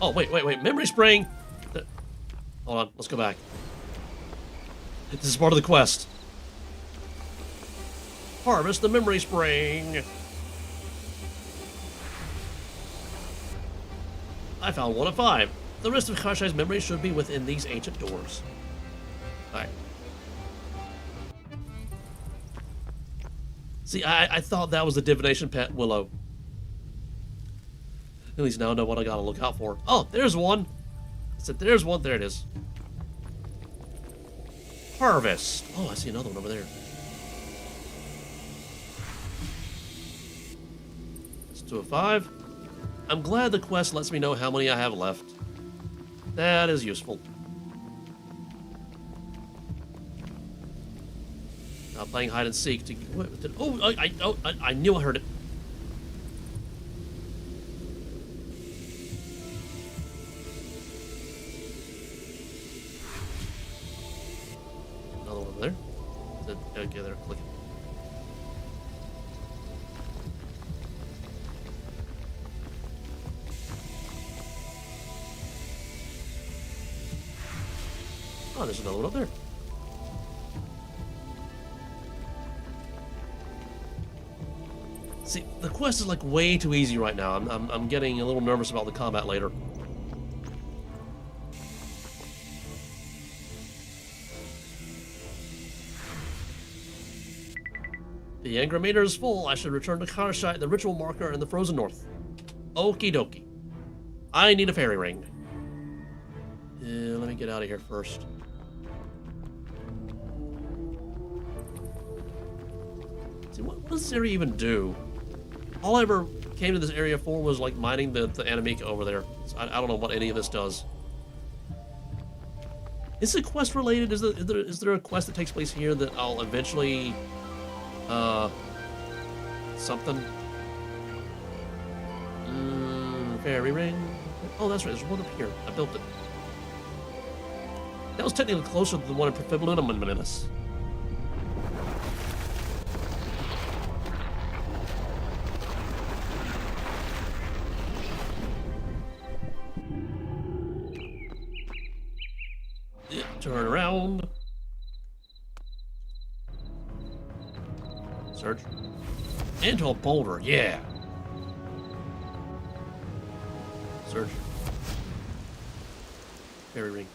Oh, wait. Memory spring! Hold on, let's go back. This is part of the quest. Harvest the memory spring! I found 1 of 5. The rest of Kashai's memories should be within these ancient doors. Alright. See, I thought that was the divination pet Willow. At least now I know what I gotta look out for. Oh, there's one. I said there's one. There it is. Harvest. Oh, I see another one over there. It's 2 of 5. I'm glad the quest lets me know how many I have left. That is useful. Now playing hide and seek to. Oh, I knew I heard it. There. Okay, there, click it. Oh, there's another one up there. See, the quest is like way too easy right now. I'm getting a little nervous about the combat later. The anger meter is full. I should return to Karshite, the ritual marker in the frozen north. Okie dokie. I need a fairy ring. Let me get out of here first. See, what does this area even do? All I ever came to this area for was like mining the Animica over there. So I don't know what any of this does. Is it quest related? Is there a quest that takes place here that I'll eventually something? Fairy ring. Oh, that's right. There's one up here. I built it. That was technically closer to the one in Perfibulum and Meninus. Yeah, turn around. Search. Into a boulder, yeah. Search. Fairy ring.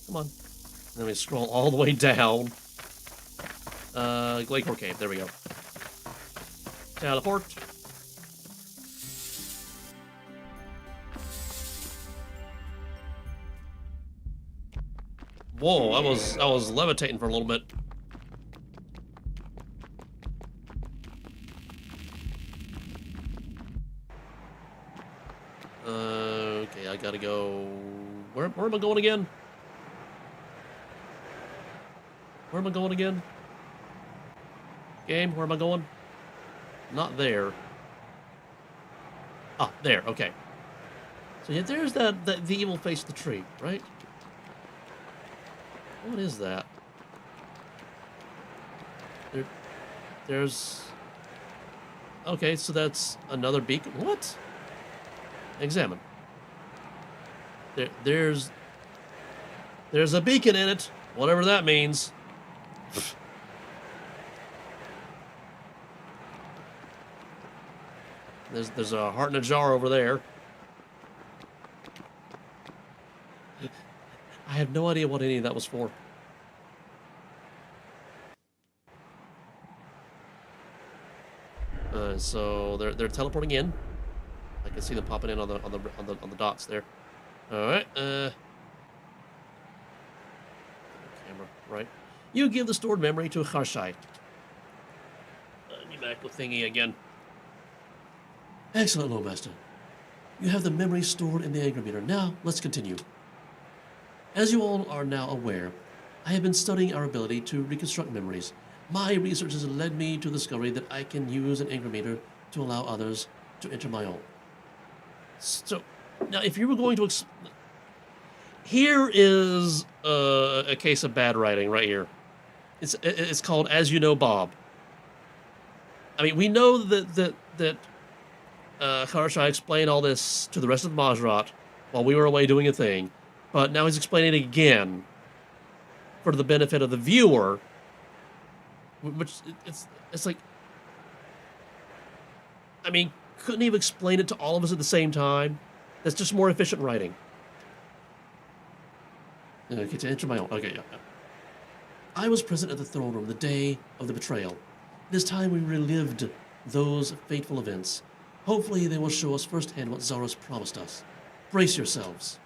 Come on. Then we scroll all the way down. Glacor Cave, there we go. Teleport. Whoa, I was levitating for a little bit. Okay, I gotta go. Where am I going again? Where am I going again? Game, where am I going? Not there. Ah, there, okay. So yeah, there's the evil face of the tree, right? What is that? There's... Okay, so that's another beacon. What? Examine. There's a beacon in it, whatever that means. There's a heart in a jar over there. I have no idea what any of that was for. So they're teleporting in. I can see them popping in on the dots there. All right. Camera, right. You give the stored memory to Harshai. Pneumatic thingy again. Excellent, Loremaster. You have the memory stored in the anger meter. Now, let's continue. As you all are now aware, I have been studying our ability to reconstruct memories. My research has led me to the discovery that I can use an anger meter to allow others to enter my own. So, now if you were going to... Here is a case of bad writing right here. It's called As You Know, Bob. I mean, we know that Harshai explained all this to the rest of the Mahjarrat while we were away doing a thing, but now he's explaining it again for the benefit of the viewer, which it's like, I mean, couldn't he have explained it to all of us at the same time? That's just more efficient writing. Okay, to enter my own. Okay, yeah. I was present at the throne room the day of the betrayal. It is time we relived those fateful events. Hopefully they will show us firsthand what Zaros promised us. Brace yourselves.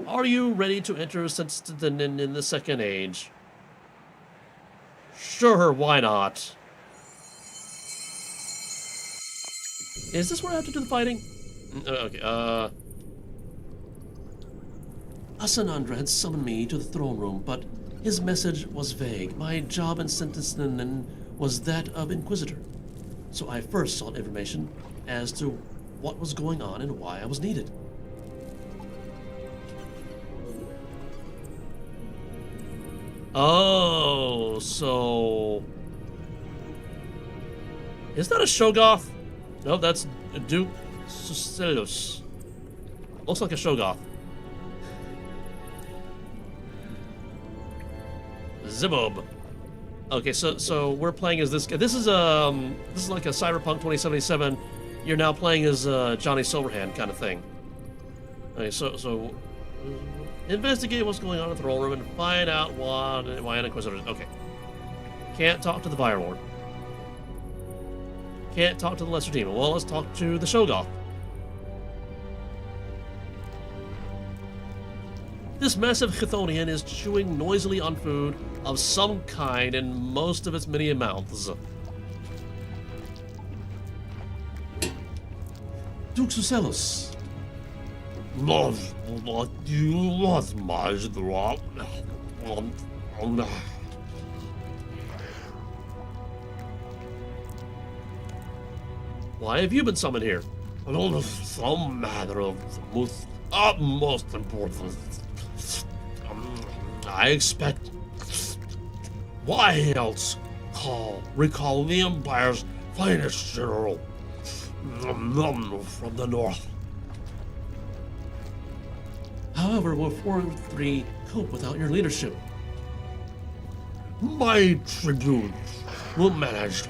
Are you ready to enter in the second age? Sure, why not? Is this where I have to do the fighting? Okay, Asanandra had summoned me to the throne room, but his message was vague. My job in Sentinel was that of Inquisitor. So I first sought information as to what was going on and why I was needed. Oh, so... Is that a Shoggoth? No, that's Duke Sucellus. Looks like a Shoggoth. Zibob. Okay, so we're playing as this guy. This is like a Cyberpunk 2077. You're now playing as Johnny Silverhand kind of thing. Okay, so investigate what's going on in the throne room and find out why an Inquisitor. Okay. Can't talk to the Fire Lord. Can't talk to the Lesser Demon. Well, let's talk to the Shoggoth. This massive Chthonian is chewing noisily on food of some kind in most of its many mouths. Duke Sucellus. What you want, Mahjarrat? Why have you been summoned here? Some matter of utmost importance. I expect. Why else recall the Empire's finest general from the north? However, will 4-3 cope without your leadership? My tribunes will manage.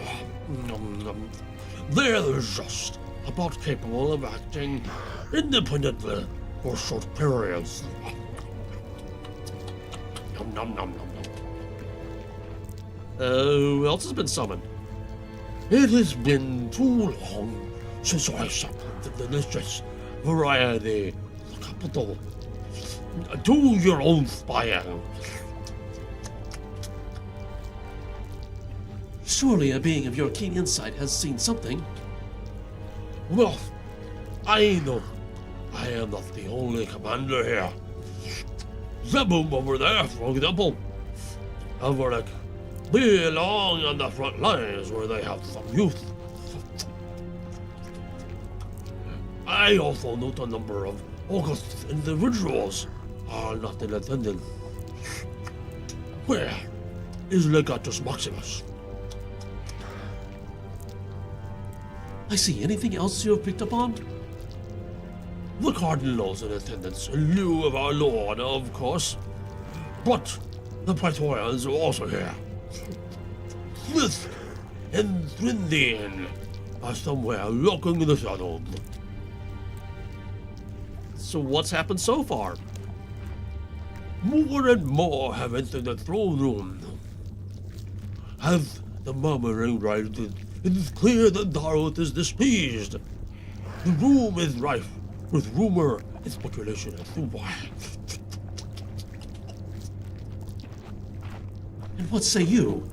They're just about capable of acting independently for short periods. Who else has been summoned? It has been too long since I summoned the delicious variety of the capital. Do your own spying. Surely a being of your keen insight has seen something. Well, I know I am not the only commander here. Zebub over there, for example, ever like be along on the front lines where they have some youth. I also note a number of august individuals are not in attendance. Where is Legatus Maximus? I see. Anything else you have picked up on? The Cardinals in attendance in lieu of our Lord, of course. But the Praetorians are also here. Smith and Thrindian are somewhere lurking in the shadows. So what's happened so far? More and more have entered the throne room. As the murmuring rises, it is clear that Daroth is displeased. The room is rife with rumor and speculation as to why. And what say you?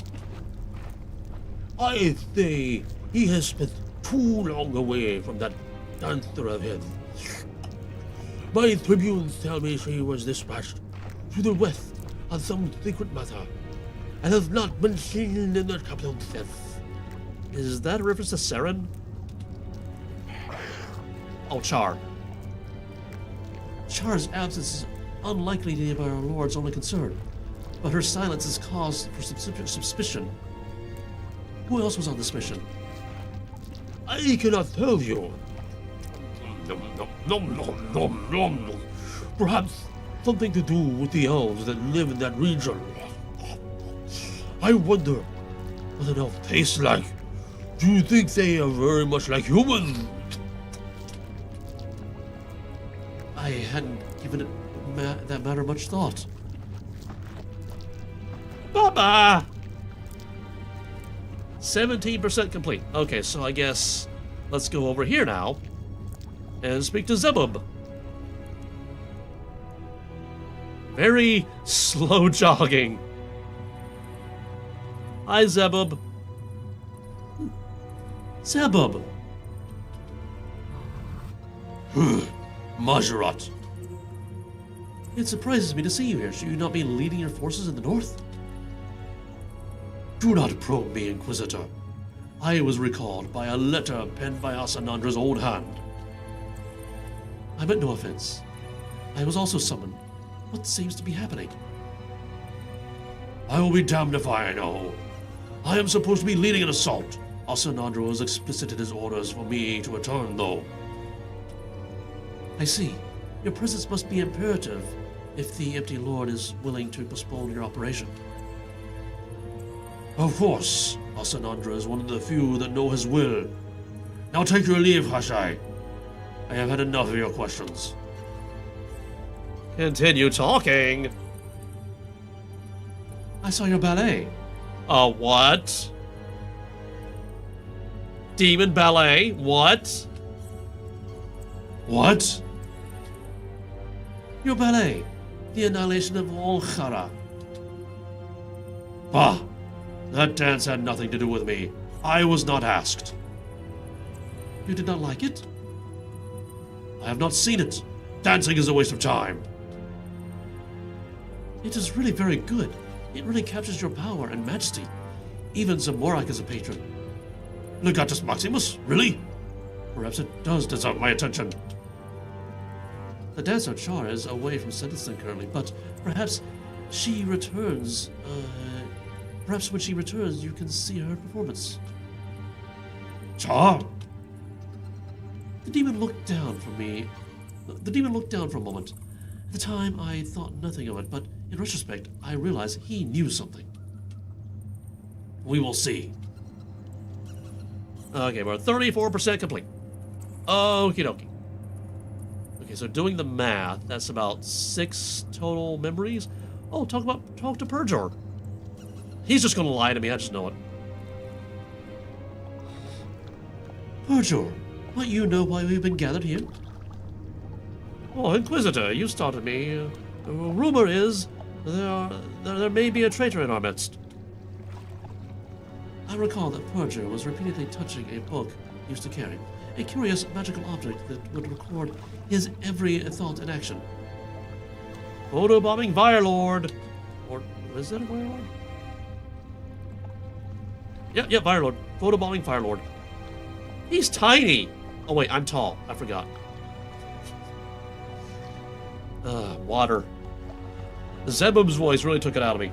I say he has spent too long away from that dancer of his. My tribunes tell me she was dispatched to the west on some secret matter, and has not been seen in the capital since. Is that a reference to Saren? Oh, Char. Char's absence is unlikely to be our Lord's only concern, but her silence is cause for suspicion. Who else was on this mission? I cannot tell you. Perhaps something to do with the elves that live in that region. I wonder what an elf tastes like. Do you think they are very much like humans? I hadn't given it that matter much thought. Baba! 17% complete. Okay, so I guess let's go over here now and speak to Zebub. Very slow jogging. Hi, Zebub. Zebub. Mahjarrat. It surprises me to see you here. Should you not be leading your forces in the north? Do not probe me, Inquisitor. I was recalled by a letter penned by Asanandra's own hand. I meant no offense. I was also summoned. What seems to be happening? I will be damned if I know. I am supposed to be leading an assault. Asanandra was explicit in his orders for me to return, though. I see. Your presence must be imperative if the Empty Lord is willing to postpone your operation. Of course, Asanandra is one of the few that know his will. Now take your leave, Hashai. I have had enough of your questions. Continue talking. I saw your ballet. What? Demon ballet? What? What? Your ballet. The annihilation of all Chara. Bah! That dance had nothing to do with me. I was not asked. You did not like it? I have not seen it. Dancing is a waste of time. It is really very good. It really captures your power and majesty. Even Zamorak is a patron. Legatus Maximus? Really? Perhaps it does deserve my attention. The dancer Char is away from sentencing currently, but perhaps she returns. Perhaps when she returns, you can see her performance. Char? The demon looked down from me. The demon looked down for a moment. At the time, I thought nothing of it, but in retrospect, I realized he knew something. We will see. Okay, we're 34% complete. Okie dokie. Okay, so doing the math, that's about 6 total memories. Oh, talk to Perjor. He's just gonna lie to me, I just know it. Perjor, might you know why we've been gathered here? Oh, Inquisitor, you started me. The rumor is there may be a traitor in our midst. I recall that Perjor was repeatedly touching a book he used to carry, a curious magical object that would record his every thought and action. Photobombing Firelord. Or, is that a Firelord? Yeah, Firelord. Photobombing Firelord. He's tiny. Oh, wait, I'm tall. I forgot. Water. Zebub's voice really took it out of me.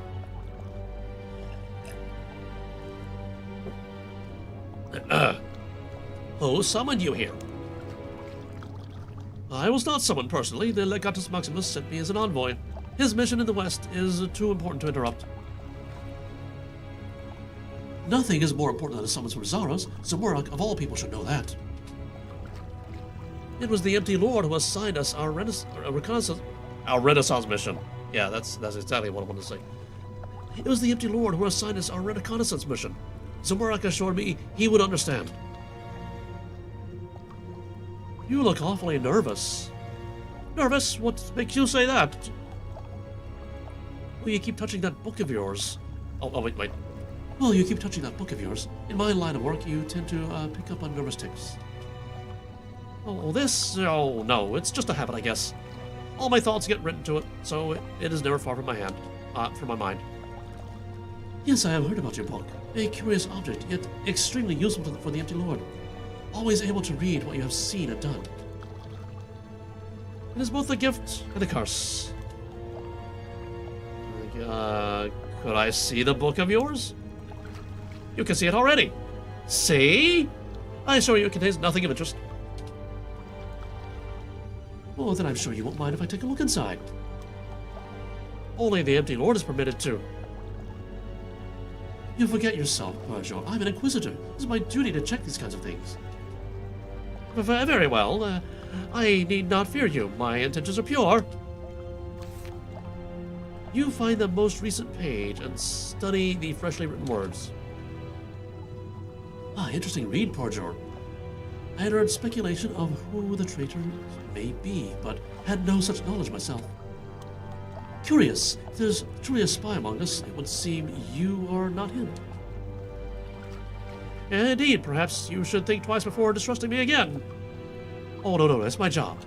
Who summoned you here? I was not summoned personally. The Legatus Maximus sent me as an envoy. His mission in the West is too important to interrupt. Nothing is more important than a summons from Zaros. Zamorak, of all people, should know that. It was the Empty Lord who assigned us our renaissance mission. Yeah, that's exactly what I wanted to say. It was the Empty Lord who assigned us our reconnaissance mission. Zamorak assured me he would understand. You look awfully nervous. Nervous? What makes you say that? Well, you keep touching that book of yours. Oh, wait. Well, you keep touching that book of yours. In my line of work, you tend to pick up on nervous tics. Oh, this? Oh, no, it's just a habit, I guess. All my thoughts get written to it, so it is never far from my mind. Yes, I have heard about your book. A curious object, yet extremely useful for the Empty Lord. Always able to read what you have seen and done. It is both a gift and a curse. Could I see the book of yours? You can see it already. See? I assure you it contains nothing of interest. Well, then I'm sure you won't mind if I take a look inside. Only the Empty Lord is permitted to. You forget yourself, Persian. I'm an Inquisitor. It is my duty to check these kinds of things. Very well. I need not fear you. My intentions are pure. You find the most recent page and study the freshly written words. Interesting read, Porjor. I had heard speculation of who the traitor may be, but had no such knowledge myself. Curious, if there's truly a spy among us, it would seem you are not him. Indeed, perhaps you should think twice before distrusting me again. Oh, no, that's my job.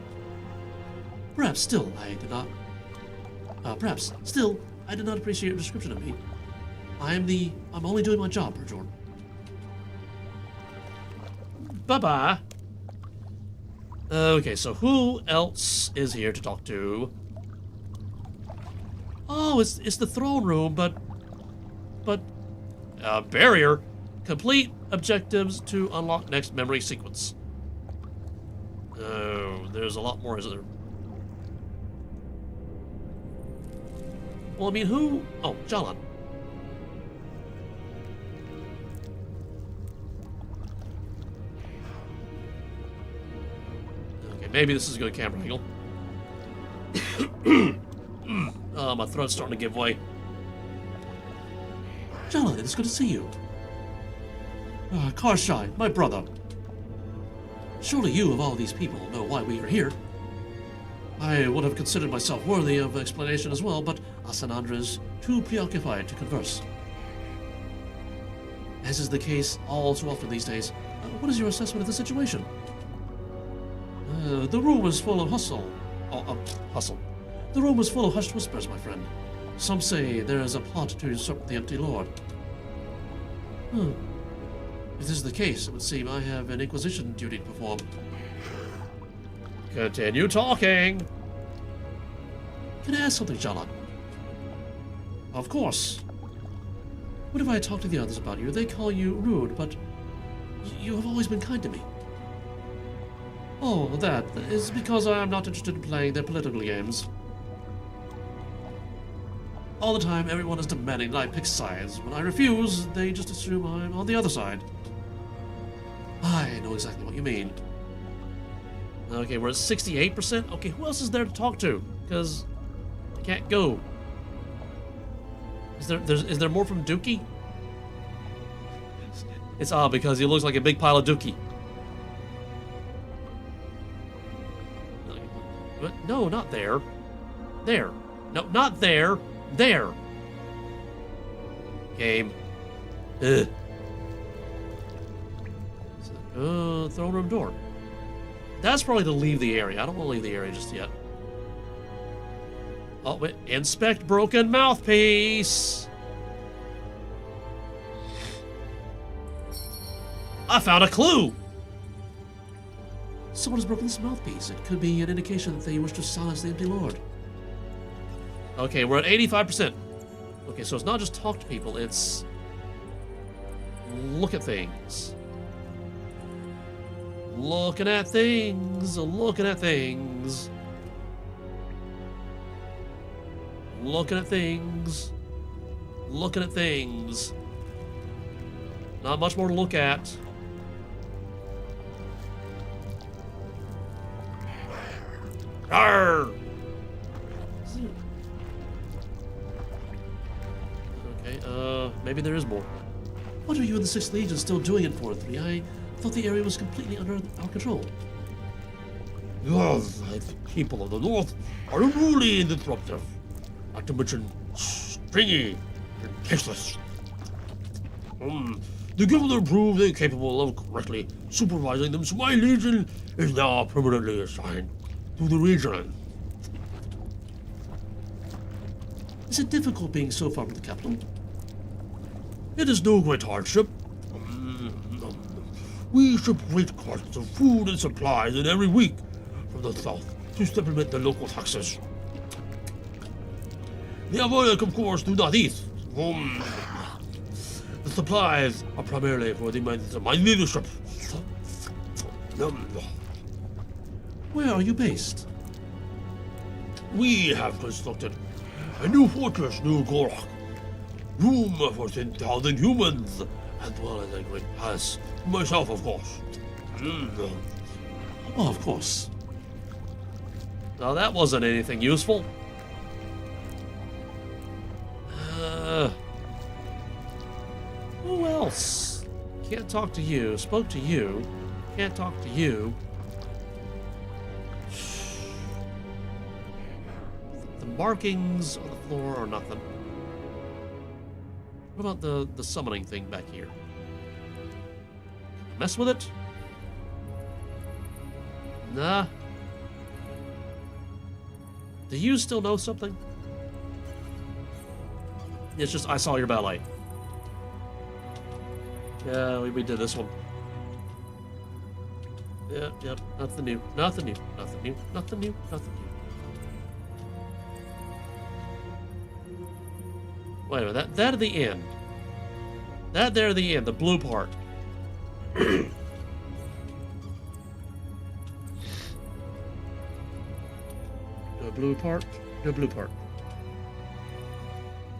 Perhaps still, I did not appreciate your description of me. I'm only doing my job, Perjor. Bye-bye. Okay, so who else is here to talk to? Oh, it's the throne room, but barrier. Complete objectives to unlock next memory sequence. Oh, there's a lot more, isn't there? Well, I mean, who? Oh, Jalan. Okay, maybe this is a good camera angle. Oh, my throat's starting to give way. Jalan, it's good to see you. Karshai, my brother. Surely you, of all these people, know why we are here. I would have considered myself worthy of explanation as well, but Asanandra is too preoccupied to converse. As is the case all too often these days, what is your assessment of the situation? The room is full of hustle. The room is full of hushed whispers, my friend. Some say there is a plot to usurp the Empty Lord. If this is the case, it would seem I have an Inquisition duty to perform. Continue talking. Can I ask something, Jalan? Of course. Whenever I talk to the others about you, they call you rude, but you have always been kind to me. Oh, that is because I am not interested in playing their political games. All the time, everyone is demanding that I pick sides. When I refuse, they just assume I'm on the other side. I know exactly what you mean. Okay, we're at 68%. Okay, who else is there to talk to? Because I can't go. Is there more from Dookie? It's odd because he looks like a big pile of Dookie. No, not there. There. No, not there. There. Game. Ugh. Throne room door. That's probably to leave the area. I don't want to leave the area just yet. Oh, wait. Inspect broken mouthpiece. I found a clue. Someone has broken this mouthpiece. It could be an indication that they wish to silence the empty lord. Okay, we're at 85%. Okay, so it's not just talk to people, it's look at things. Looking at things, looking at things. Looking at things. Looking at things. Not much more to look at. Arr! Okay, maybe there is more. What are you and the 6th Legion still doing in 4-3? I thought the area was completely under our control. Yes, the people of the North are unruly and disruptive. Not to mention stringy and tasteless. The governor proved incapable of correctly supervising them, so my legion is now permanently assigned to the region. Is it difficult being so far from the capital? It is no great hardship. We ship great quantities of food and supplies in every week from the south to supplement the local taxes. The Amoric, of course, do not eat. The supplies are primarily for the men of my leadership. Where are you based? We have constructed a new fortress near Gorak. Room for 10,000 humans, as well as a great palace for myself, of course. Oh, of course. Now that wasn't anything useful. Who else? Can't talk to you. Spoke to you. Can't talk to you. The markings on the floor are nothing. What about the summoning thing back here? Mess with it? Nah. Do you still know something? It's just, I saw your ballet. Yeah, we did this one. Yep, nothing new, nothing new, nothing new, nothing new, nothing new. Wait a minute, that at the end. That there at the end, the blue part. The blue part? The blue part.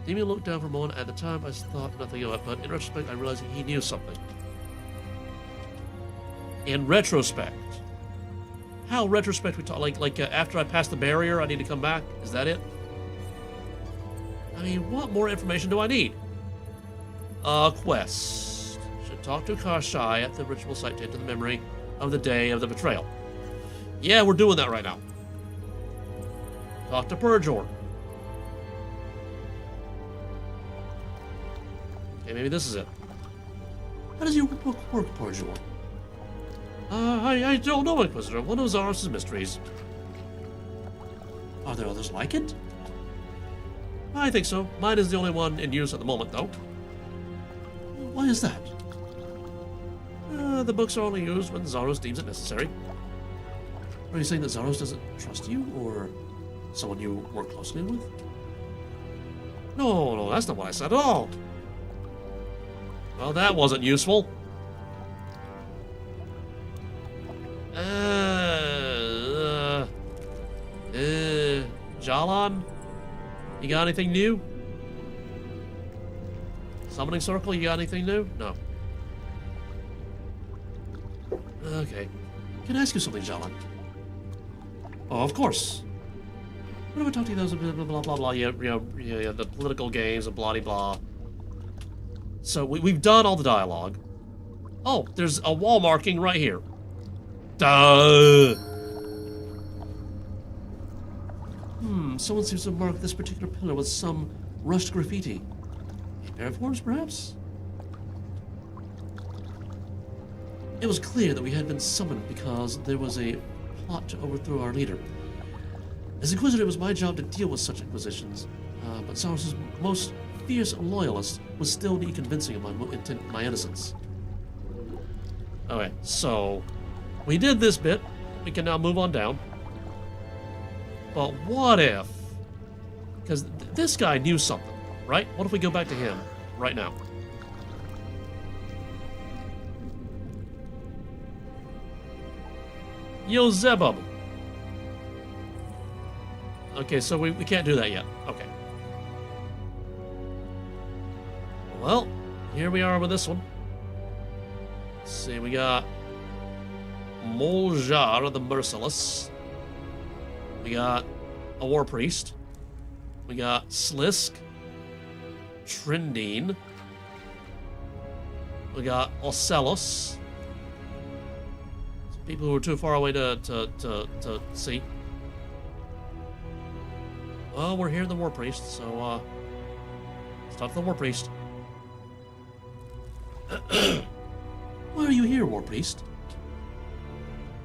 Damien looked down for a moment. At the time, I thought nothing of it, but in retrospect, I realized that he knew something. In retrospect? How retrospect we talk? Like after I pass the barrier, I need to come back? Is that it? I mean, what more information do I need? Quest. Should talk to Kashai at the ritual site to enter the memory of the day of the betrayal. Yeah, we're doing that right now. Talk to Purjor. Okay, maybe this is it. How does your book work, Purjor? I don't know, Inquisitor. One of Zaros' mysteries. Are there others like it? I think so. Mine is the only one in use at the moment, though. Why is that? The books are only used when Zaros deems it necessary. Are you saying that Zaros doesn't trust you, or someone you work closely with? No, that's not what I said at all. Well, that wasn't useful. Jalan? You got anything new? Summoning Circle, you got anything new? No. Okay. Can I ask you something, Jalan? Oh, of course. What am I talking to you? Those blah blah blah blah. Yeah, the political games and blah blah. So we've done all the dialogue. Oh, there's a wall marking right here. Duh. Someone seems to mark this particular pillar with some rushed graffiti. Airforms, perhaps? It was clear that we had been summoned because there was a plot to overthrow our leader. As Inquisitor, it was my job to deal with such inquisitions, but Saurus' most fierce loyalists would still need convincing of my innocence. Okay, so we did this bit. We can now move on down. But what if? Because this guy knew something, right? What if we go back to him right now? Yo, Zebub. Okay, so we can't do that yet. Okay. Well, here we are with this one. Let's see, we got Mahjarrat the Merciless. We got a War Priest. We got Slisk. Trindine. We got Ocelos. People who are too far away to see. Well, we're here in the War Priest, so let's talk to the War Priest. Why are you here, War Priest?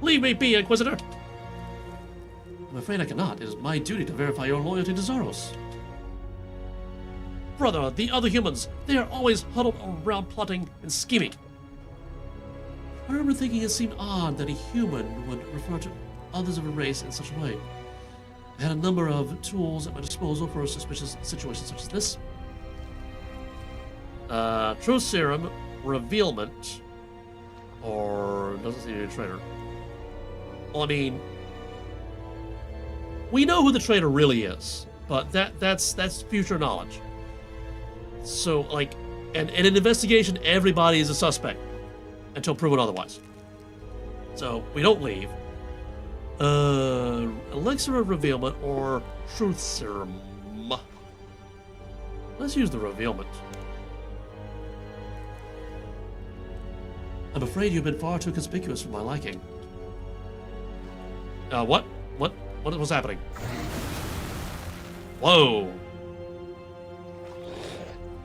Leave me be, Inquisitor! I'm afraid I cannot. It is my duty to verify your loyalty to Zaros. Brother, the other humans, they are always huddled around plotting and scheming. I remember thinking it seemed odd that a human would refer to others of a race in such a way. I had a number of tools at my disposal for suspicious situations such as this. Truth Serum, Revealment, or doesn't seem to be a traitor. Well, I mean, we know who the traitor really is, but that's future knowledge. So, like, and in an investigation, everybody is a suspect until proven otherwise. So we don't leave. Elixir of Revealment or Truth Serum. Let's use the Revealment. I'm afraid you've been far too conspicuous for my liking. What was happening? Whoa!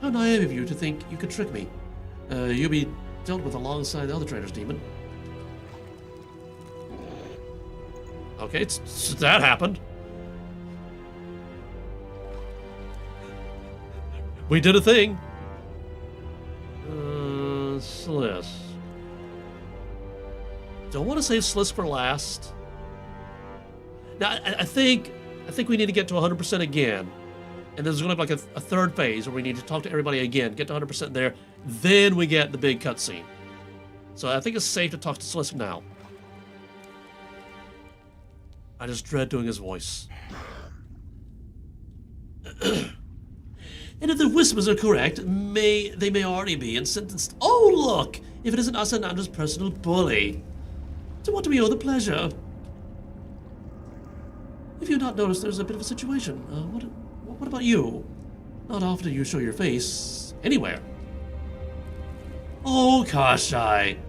How naive of you to think you could trick me. You'll be dealt with alongside the other traitors, demon. Okay, so that happened. We did a thing. Slisk. Don't want to save Slisk for last. Now, I think we need to get to 100% again. And there's going to be like a third phase where we need to talk to everybody again, get to 100% there. Then we get the big cutscene. So I think it's safe to talk to Slisk now. I just dread doing his voice. And if the whispers are correct, they may already be and sentenced. Oh, look! If it isn't Asanandra's personal bully. To what do we owe the pleasure? If you've not noticed, there's a bit of a situation. What about you? Not often do you show your face anywhere. Oh, Kashai.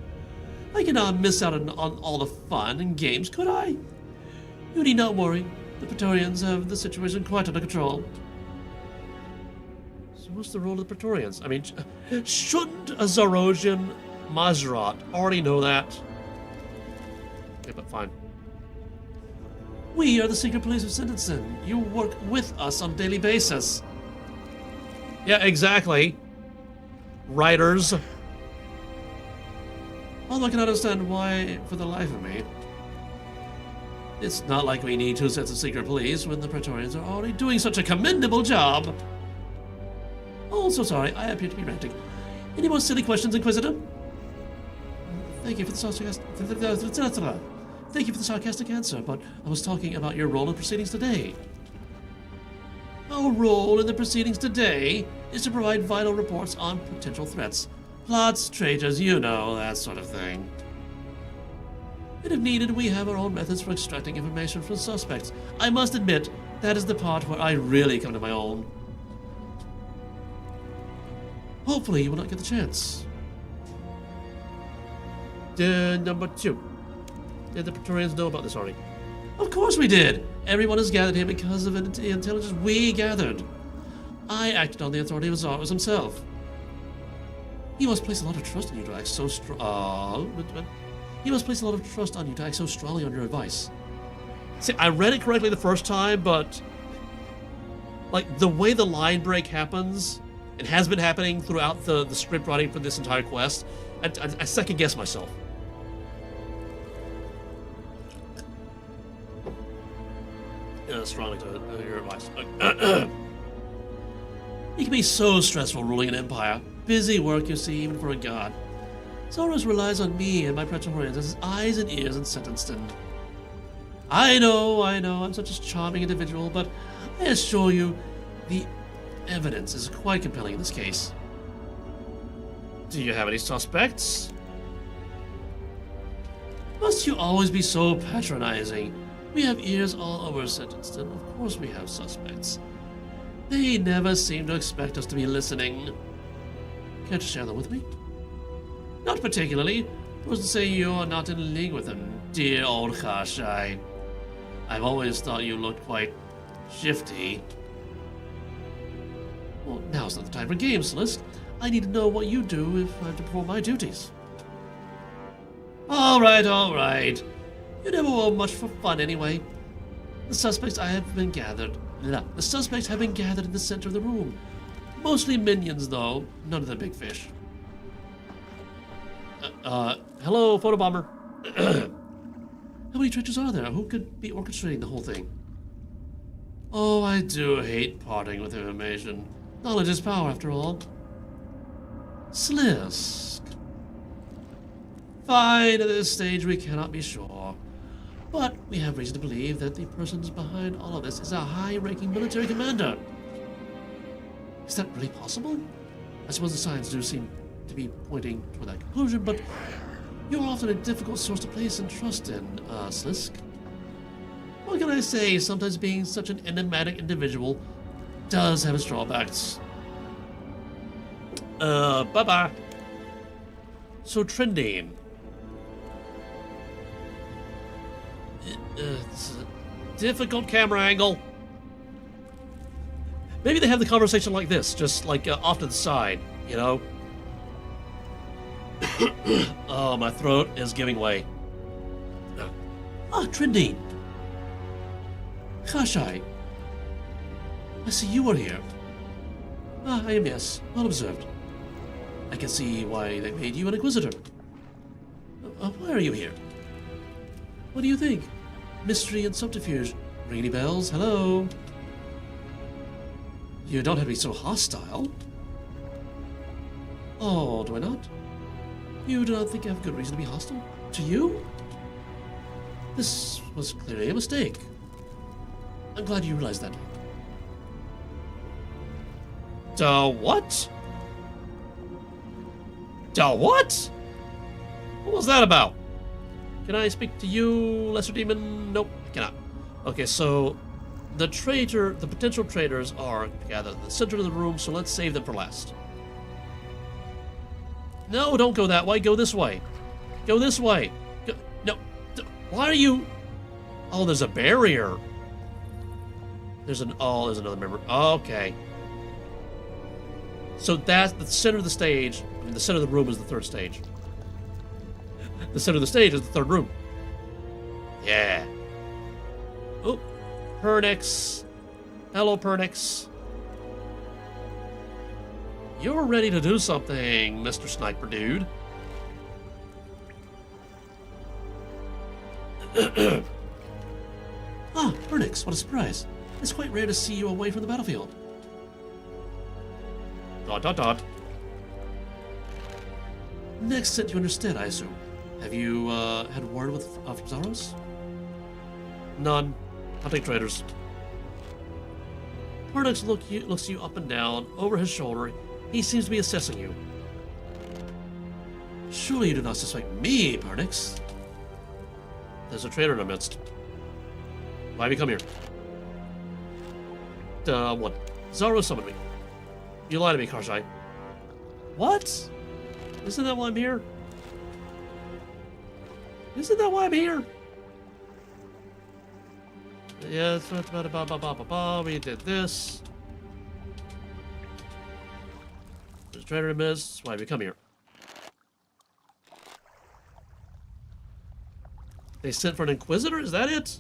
I cannot miss out on all the fun and games, could I? You need not worry. The Praetorians have the situation quite under control. So what's the role of the Praetorians? I mean, shouldn't a Zarosian Mahjarrat already know that? Okay, but fine. We are the secret police of sentencing. You work with us on a daily basis. Yeah, exactly. Writers. Although I cannot understand why for the life of me. It's not like we need two sets of secret police when the Praetorians are already doing such a commendable job. Oh, so sorry. I appear to be ranting. Any more silly questions, Inquisitor? Thank you for the sarcastic answer, but I was talking about your role in proceedings today. Our role in the proceedings today is to provide vital reports on potential threats. Plots, traitors, you know, that sort of thing. And if needed, we have our own methods for extracting information from suspects. I must admit, that is the part where I really come to my own. Hopefully, you will not get the chance. Number 2. Did the Praetorians know about this already? Of course we did! Everyone has gathered here because of the intelligence we gathered. I acted on the authority of Zaros himself. He must place a lot of trust in you to act so strong. He must place a lot of trust on you to act so strongly on your advice. See, I read it correctly the first time, but like the way the line break happens, it has been happening throughout the script writing for this entire quest. I second guess myself. Strongly to your advice. It can be so stressful ruling an empire. Busy work, you see, even for a god. Zoros relies on me and my Praetorians as his eyes and ears in Sentenced. I know, I'm such a charming individual, but I assure you, the evidence is quite compelling in this case. Do you have any suspects? Must you always be so patronizing? We have ears all over Sentenced, of course we have suspects. They never seem to expect us to be listening. Care to share them with me? Not particularly. Who's to say you're not in league with them, dear old Khashai? I've always thought you looked quite shifty. Well, now's not the time for games, Slisk. I need to know what you do if I have to perform my duties. All right. You never were much for fun anyway. The suspects have been gathered in the center of the room. Mostly minions, though. None of the big fish. Hello, photobomber. How many traitors are there? Who could be orchestrating the whole thing? Oh, I do hate parting with information. Knowledge is power, after all. Slisk. Fine, at this stage we cannot be sure. But we have reason to believe that the person behind all of this is a high-ranking military commander. Is that really possible? I suppose the signs do seem to be pointing toward that conclusion, but you're often a difficult source to place and trust in, Slisk. What can I say? Sometimes being such an enigmatic individual does have its drawbacks. Bye-bye. So, trending. It's a difficult camera angle. Maybe they have the conversation like this, just like off to the side, you know? Oh, my throat is giving way. Trindine. Khashai. I see you are here. I am, yes. Well observed. I can see why they made you an Inquisitor. Why are you here? What do you think? Mystery and subterfuge. Ring any bells? Hello? You don't have to be so hostile. Oh, do I not? You do not think I have good reason to be hostile? To you? This was clearly a mistake. I'm glad you realized that. What? What? What was that about? Can I speak to you, Lesser Demon? Nope, I cannot. Okay, so the potential traitors are gathered at the center of the room, so let's save them for last. No, don't go that way. Go this way. Go this way. No. Why are you... Oh, there's a barrier. There's another member. Okay. So that's the center of the stage. I mean, the center of the room is the third stage. The center of the stage is the third room. Yeah. Oh, Pernix. Hello, Pernix. You're ready to do something, Mr. Sniper Dude. Pernix, what a surprise. It's quite rare to see you away from the battlefield. ... Next sent you understand, I assume. Have you had word from Zaros? None. Hunting traitors. Pernix looks you up and down, over his shoulder. He seems to be assessing you. Surely you do not suspect me, Pernix. There's a traitor in our midst. Why have you come here? What? Zaros summoned me. You lied to me, Khashai. What? Isn't that why I'm here? Isn't that why I'm here? Yeah, it's about we did this. There's a traitor in this. Why have you come here? They sent for an Inquisitor? Is that it?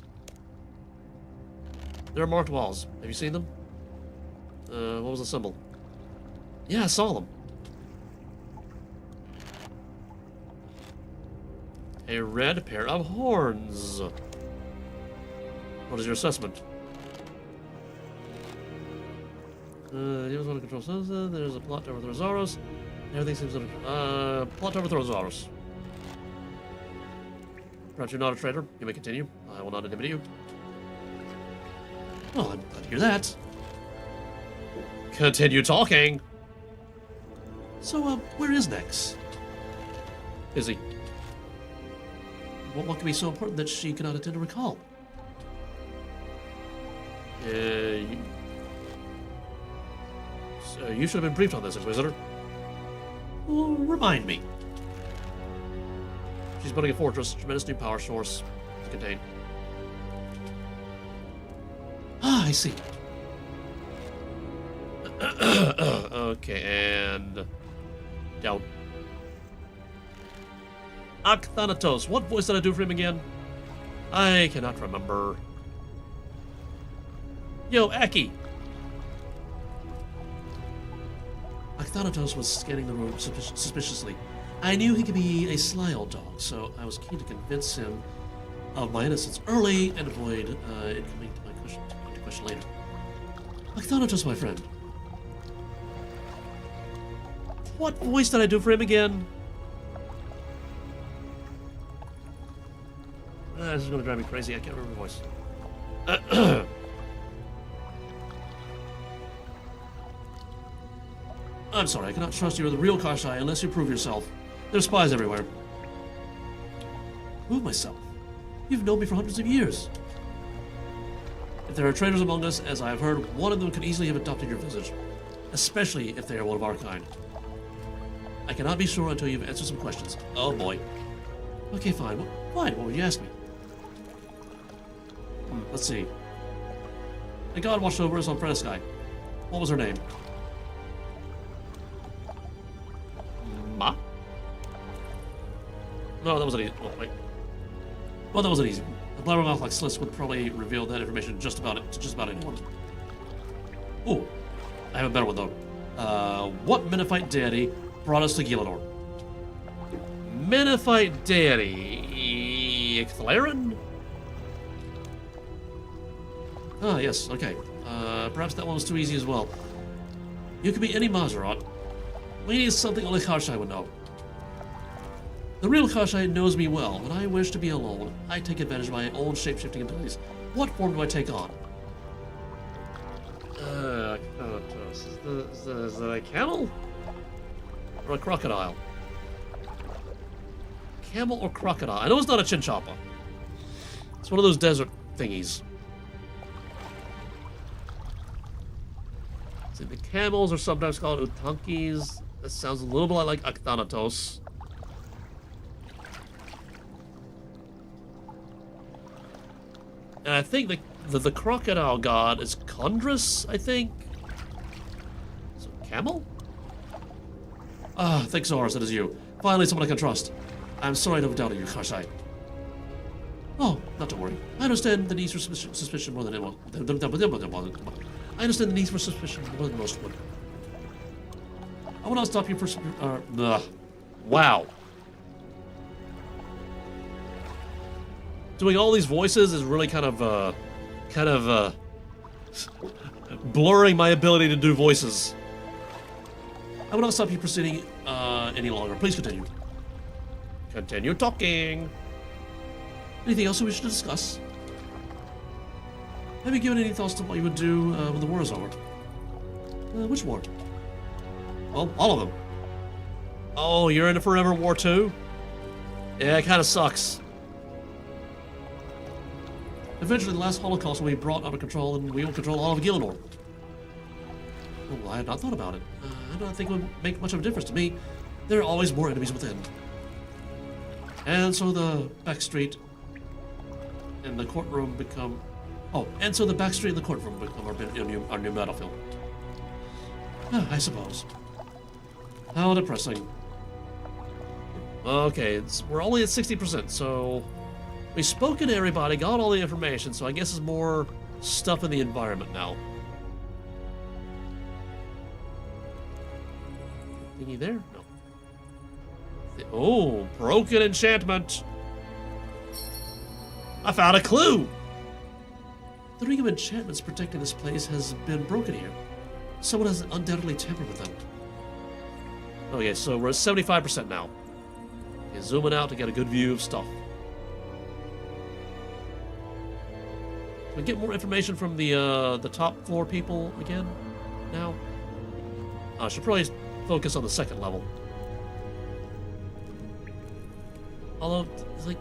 There are marked walls. Have you seen them? What was the symbol? Yeah, I saw them. A red pair of horns. What is your assessment? You want to control Sosa. There's a plot to overthrow Zaros. Everything seems under plot to overthrow Zaros. Perhaps you're not a traitor. You may continue. I will not intimidate you. Well, I'm glad to hear that. Continue talking. So, where is Nex? Is he? What could be so important that she cannot attend a recall? You should have been briefed on this, Inquisitor. Well, remind me. She's building a fortress, tremendous new power source to contain. Ah, I see. Okay, and... down. Akthanatos. What voice did I do for him again? I cannot remember. Yo, Aki. Akthanatos was scanning the room suspiciously. I knew he could be a sly old dog, so I was keen to convince him of my innocence early and avoid it coming to my question later. Akthanatos, my friend. What voice did I do for him again? This is going to drive me crazy. I can't remember the voice. I'm sorry, I cannot trust you are the real Kashai unless you prove yourself. There's spies everywhere. Prove myself? You've known me for hundreds of years. If there are traitors among us, as I have heard, one of them could easily have adopted your visage. Especially if they are one of our kind. I cannot be sure until you've answered some questions. Oh boy. Okay, fine. Fine, what would you ask me? Let's see. A god watched over us on Sky. What was her name? Ma? No, that wasn't easy. Oh, wait. Well, that wasn't easy. A blabbermouth like Sliss would probably reveal that information to just about anyone. Ooh, I have a better one though. What Menethite deity brought us to Gielinor? Menethite deity... Icthalarin? Ah, yes, okay. Perhaps that one was too easy as well. You could be any Mahjarrat. We need something only Karshai would know. The real Karshai knows me well. When I wish to be alone, I take advantage of my own shape-shifting abilities. What form do I take on? Is that a camel? Or a crocodile? Camel or crocodile? I know it's not a chinchapa. It's one of those desert thingies. See, the camels are sometimes called utankis. That sounds a little bit like Akthanatos. And I think the crocodile god is Kondris, I think. So, camel? Ah, thanks, Horus, it is you. Finally, someone I can trust. I'm sorry to have doubted you, Karshai. Oh, not to worry. I understand the need for suspicion more than anyone. I understand the need for suspicion more than most would. I will not stop you for... Wow. Doing all these voices is really kind of blurring my ability to do voices. I will not stop you proceeding any longer. Please continue. Continue talking. Anything else we should discuss? Have you given any thoughts to what you would do when the war is over? Which war? Well, all of them. Oh, you're in a forever war too? Yeah, it kind of sucks. Eventually, the last Holocaust will be brought under control, and we will control all of Gielinor. Well, I had not thought about it. I don't think it would make much of a difference to me. There are always more enemies within. And so the backstreet and the courtroom become... Oh, and so the backstreet and the courtroom become our new battlefield. I suppose. How depressing. Okay, we're only at 60%, so... We've spoken to everybody, got all the information, so I guess it's more stuff in the environment now. Thingy there? No. Oh, broken enchantment. I found a clue. The ring of enchantments protecting this place has been broken here. Someone has undoubtedly tampered with them. Okay, so we're at 75% now. Okay, zooming out to get a good view of stuff. Can we get more information from the top floor people again now? I should probably focus on the second level. Although, it's like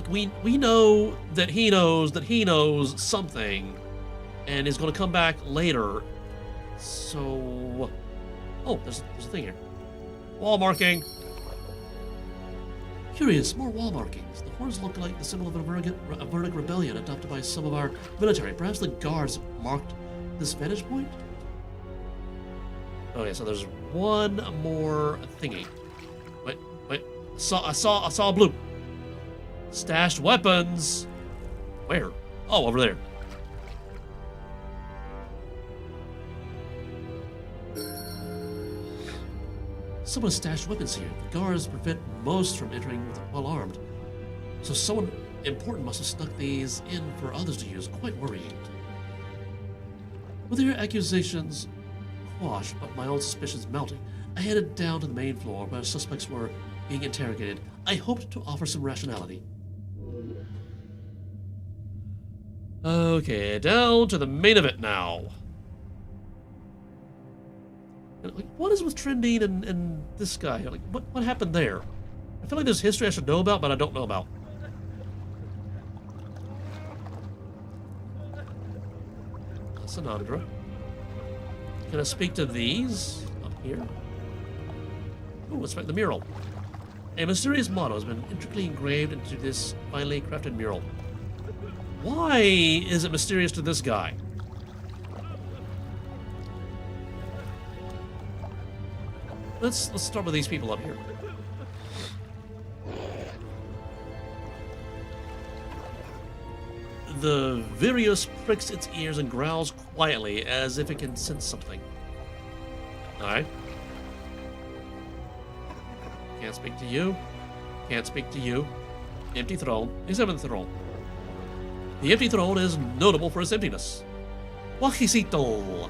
we know that he knows something, and is going to come back later. So, oh, there's a thing here. Wall marking. Curious, more wall markings. The horns look like the symbol of a Verdict rebellion adopted by some of our military. Perhaps the guards marked this vantage point? Okay, so there's one more thingy. Wait. I saw a blue. Stashed weapons. Where? Oh, over there. Someone stashed weapons here. The guards prevent most from entering well armed. So someone important must have snuck these in for others to use. Quite worrying. With their accusations quashed, but my own suspicions mounting, I headed down to the main floor where suspects were being interrogated. I hoped to offer some rationality. Okay, down to the main event now. Like, what is with Trendine and this guy? Like, what happened there? I feel like there's history I should know about, but I don't know about. Sanandra. Can I speak to these up here? Oh, let's make the mural. A mysterious motto has been intricately engraved into this finely crafted mural. Why is it mysterious to this guy? Let's start with these people up here. The Virius pricks its ears and growls quietly as if it can sense something. Alright. Can't speak to you. Can't speak to you. Empty throne. Examine the throne. The empty throne is notable for its emptiness. Wajisito.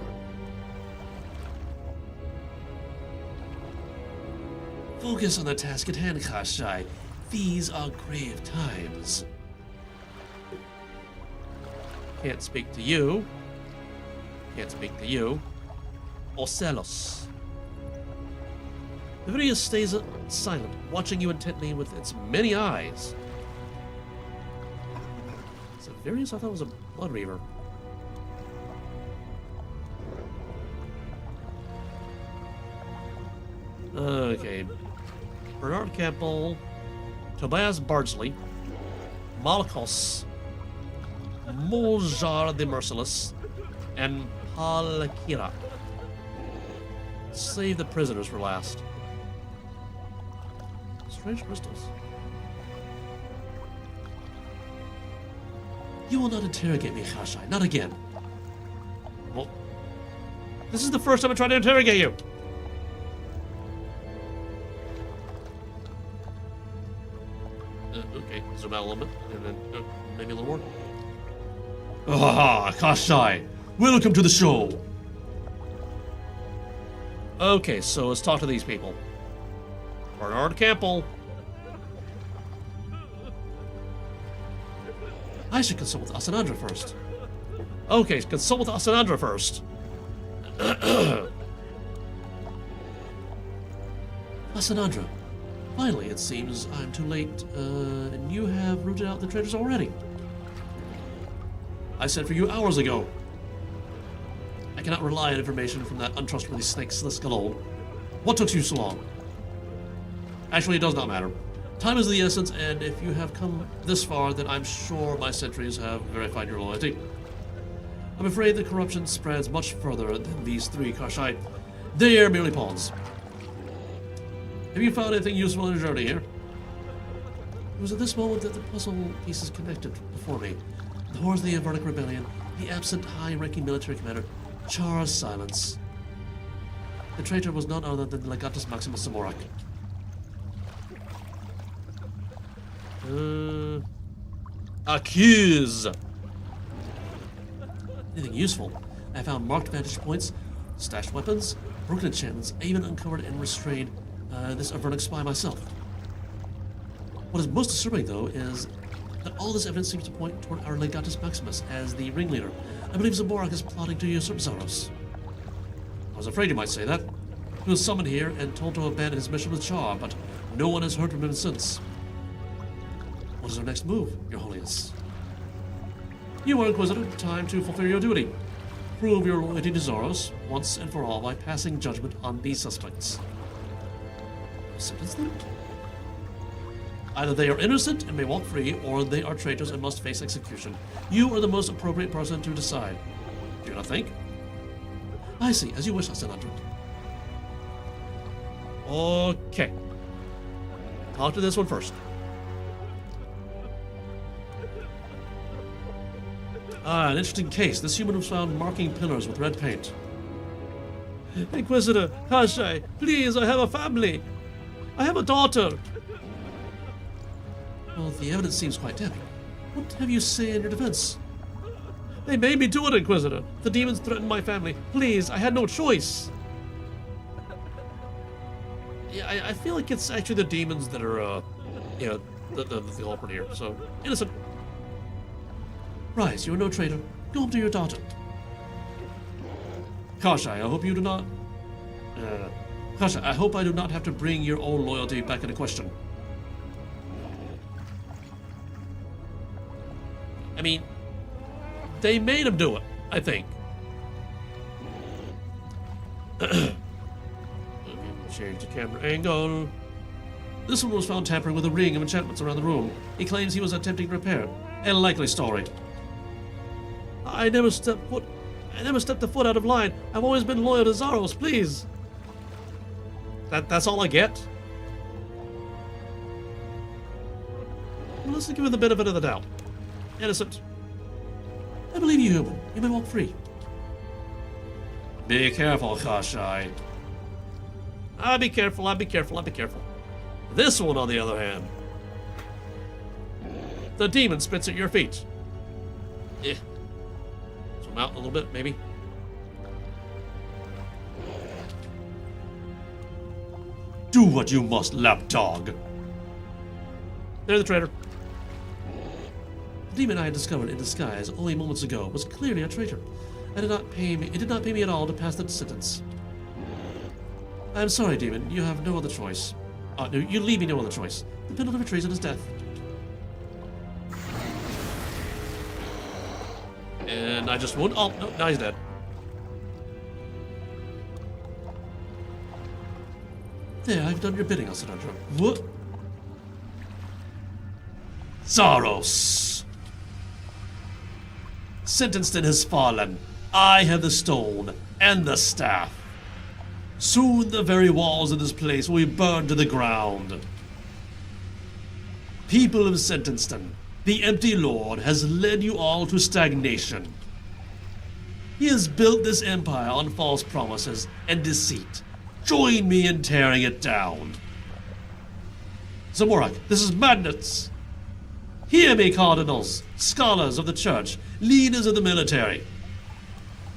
Focus on the task at hand, Kashai. These are grave times. Can't speak to you. Can't speak to you. Ocelos. The video stays silent, watching you intently with its many eyes. Is it Virius? I thought it was a Blood Reaver. Okay. Bernard Campbell, Tobias Bardsley, Malakos, Mahjarrat the Merciless, and Palakira. Save the prisoners for last. Strange crystals. You will not interrogate me, Kashai. Not again. Well, this is the first time I tried to interrogate you. Okay, zoom out a little bit, and then maybe a little more. Ah, Kashai, welcome to the show. Okay, so let's talk to these people. Bernard Campbell. I should consult with Asanandra first. Okay, consult with Asanandra first. Asanandra, finally, it seems I'm too late, and you have rooted out the traitors already. I sent for you hours ago. I cannot rely on information from that untrustworthy snake Slisk alone. What took you so long? Actually, it does not matter. Time is the essence, and if you have come this far, then I'm sure my sentries have verified your loyalty. I'm afraid the corruption spreads much further than these three, Kashai. They are merely pawns. Have you found anything useful in your journey here? It was at this moment that the puzzle pieces connected before me. The horrors of the Empirical Rebellion, the absent high-ranking military commander, Char's silence. The traitor was none other than Legatus Maximus Zamorak. Accuse! Anything useful? I found marked vantage points, stashed weapons, broken enchantments, I even uncovered and restrained this Avernic spy myself. What is most disturbing, though, is that all this evidence seems to point toward our Legatus Maximus as the ringleader. I believe Zamorak is plotting to usurp Zaros. I was afraid you might say that. He was summoned here and told to abandon his mission with Char, but no one has heard from him since. What is our next move, Your Holiness? You are Inquisitor. Time to fulfill your duty. Prove your loyalty to Zaros once and for all by passing judgment on these suspects. Sentence them? Either they are innocent and may walk free, or they are traitors and must face execution. You are the most appropriate person to decide. Do you not think? I see. As you wish, Senator. Okay. Talk to this one first. Ah, an interesting case. This human was found marking pillars with red paint. Inquisitor, Kashai, please, I have a family. I have a daughter. Well, the evidence seems quite damning. What have you say in your defense? They made me do it, Inquisitor. The demons threatened my family. Please, I had no choice. Yeah, I feel like it's actually the demons that are, the culprit here. So, innocent. Rise, you are no traitor. Go home to your daughter. Kashai, I hope you do not... Kashai, I hope I do not have to bring your own loyalty back into question. I mean, they made him do it, I think. Let me change the camera angle. This one was found tampering with a ring of enchantments around the room. He claims he was attempting to repair. A likely story. I never stepped a foot out of line. I've always been loyal to Zaros, please. That's all I get? Well, let's give him the benefit of the doubt. Innocent. I believe you, human. You may walk free. Be careful, Kashai. I'll be careful. This one, on the other hand. The demon spits at your feet. Swim out a little bit, maybe. Do what you must, lapdog. They're the traitor. The demon I had discovered in disguise only moments ago was clearly a traitor. It did not pay me at all to pass the sentence. I'm sorry, demon. You have no other choice. No, you leave me no other choice. The penalty for treason is death. And I just won't. Oh, no, now he's dead. There, I've done your bidding, Alessandro. What? Zaros! Sentenced has fallen. I have the stone and the staff. Soon the very walls of this place will be burned to the ground. People of Sentenced, the empty lord has led you all to stagnation. He has built this empire on false promises and deceit. Join me in tearing it down. Zamorak, this is madness. Hear me, cardinals, scholars of the church, leaders of the military.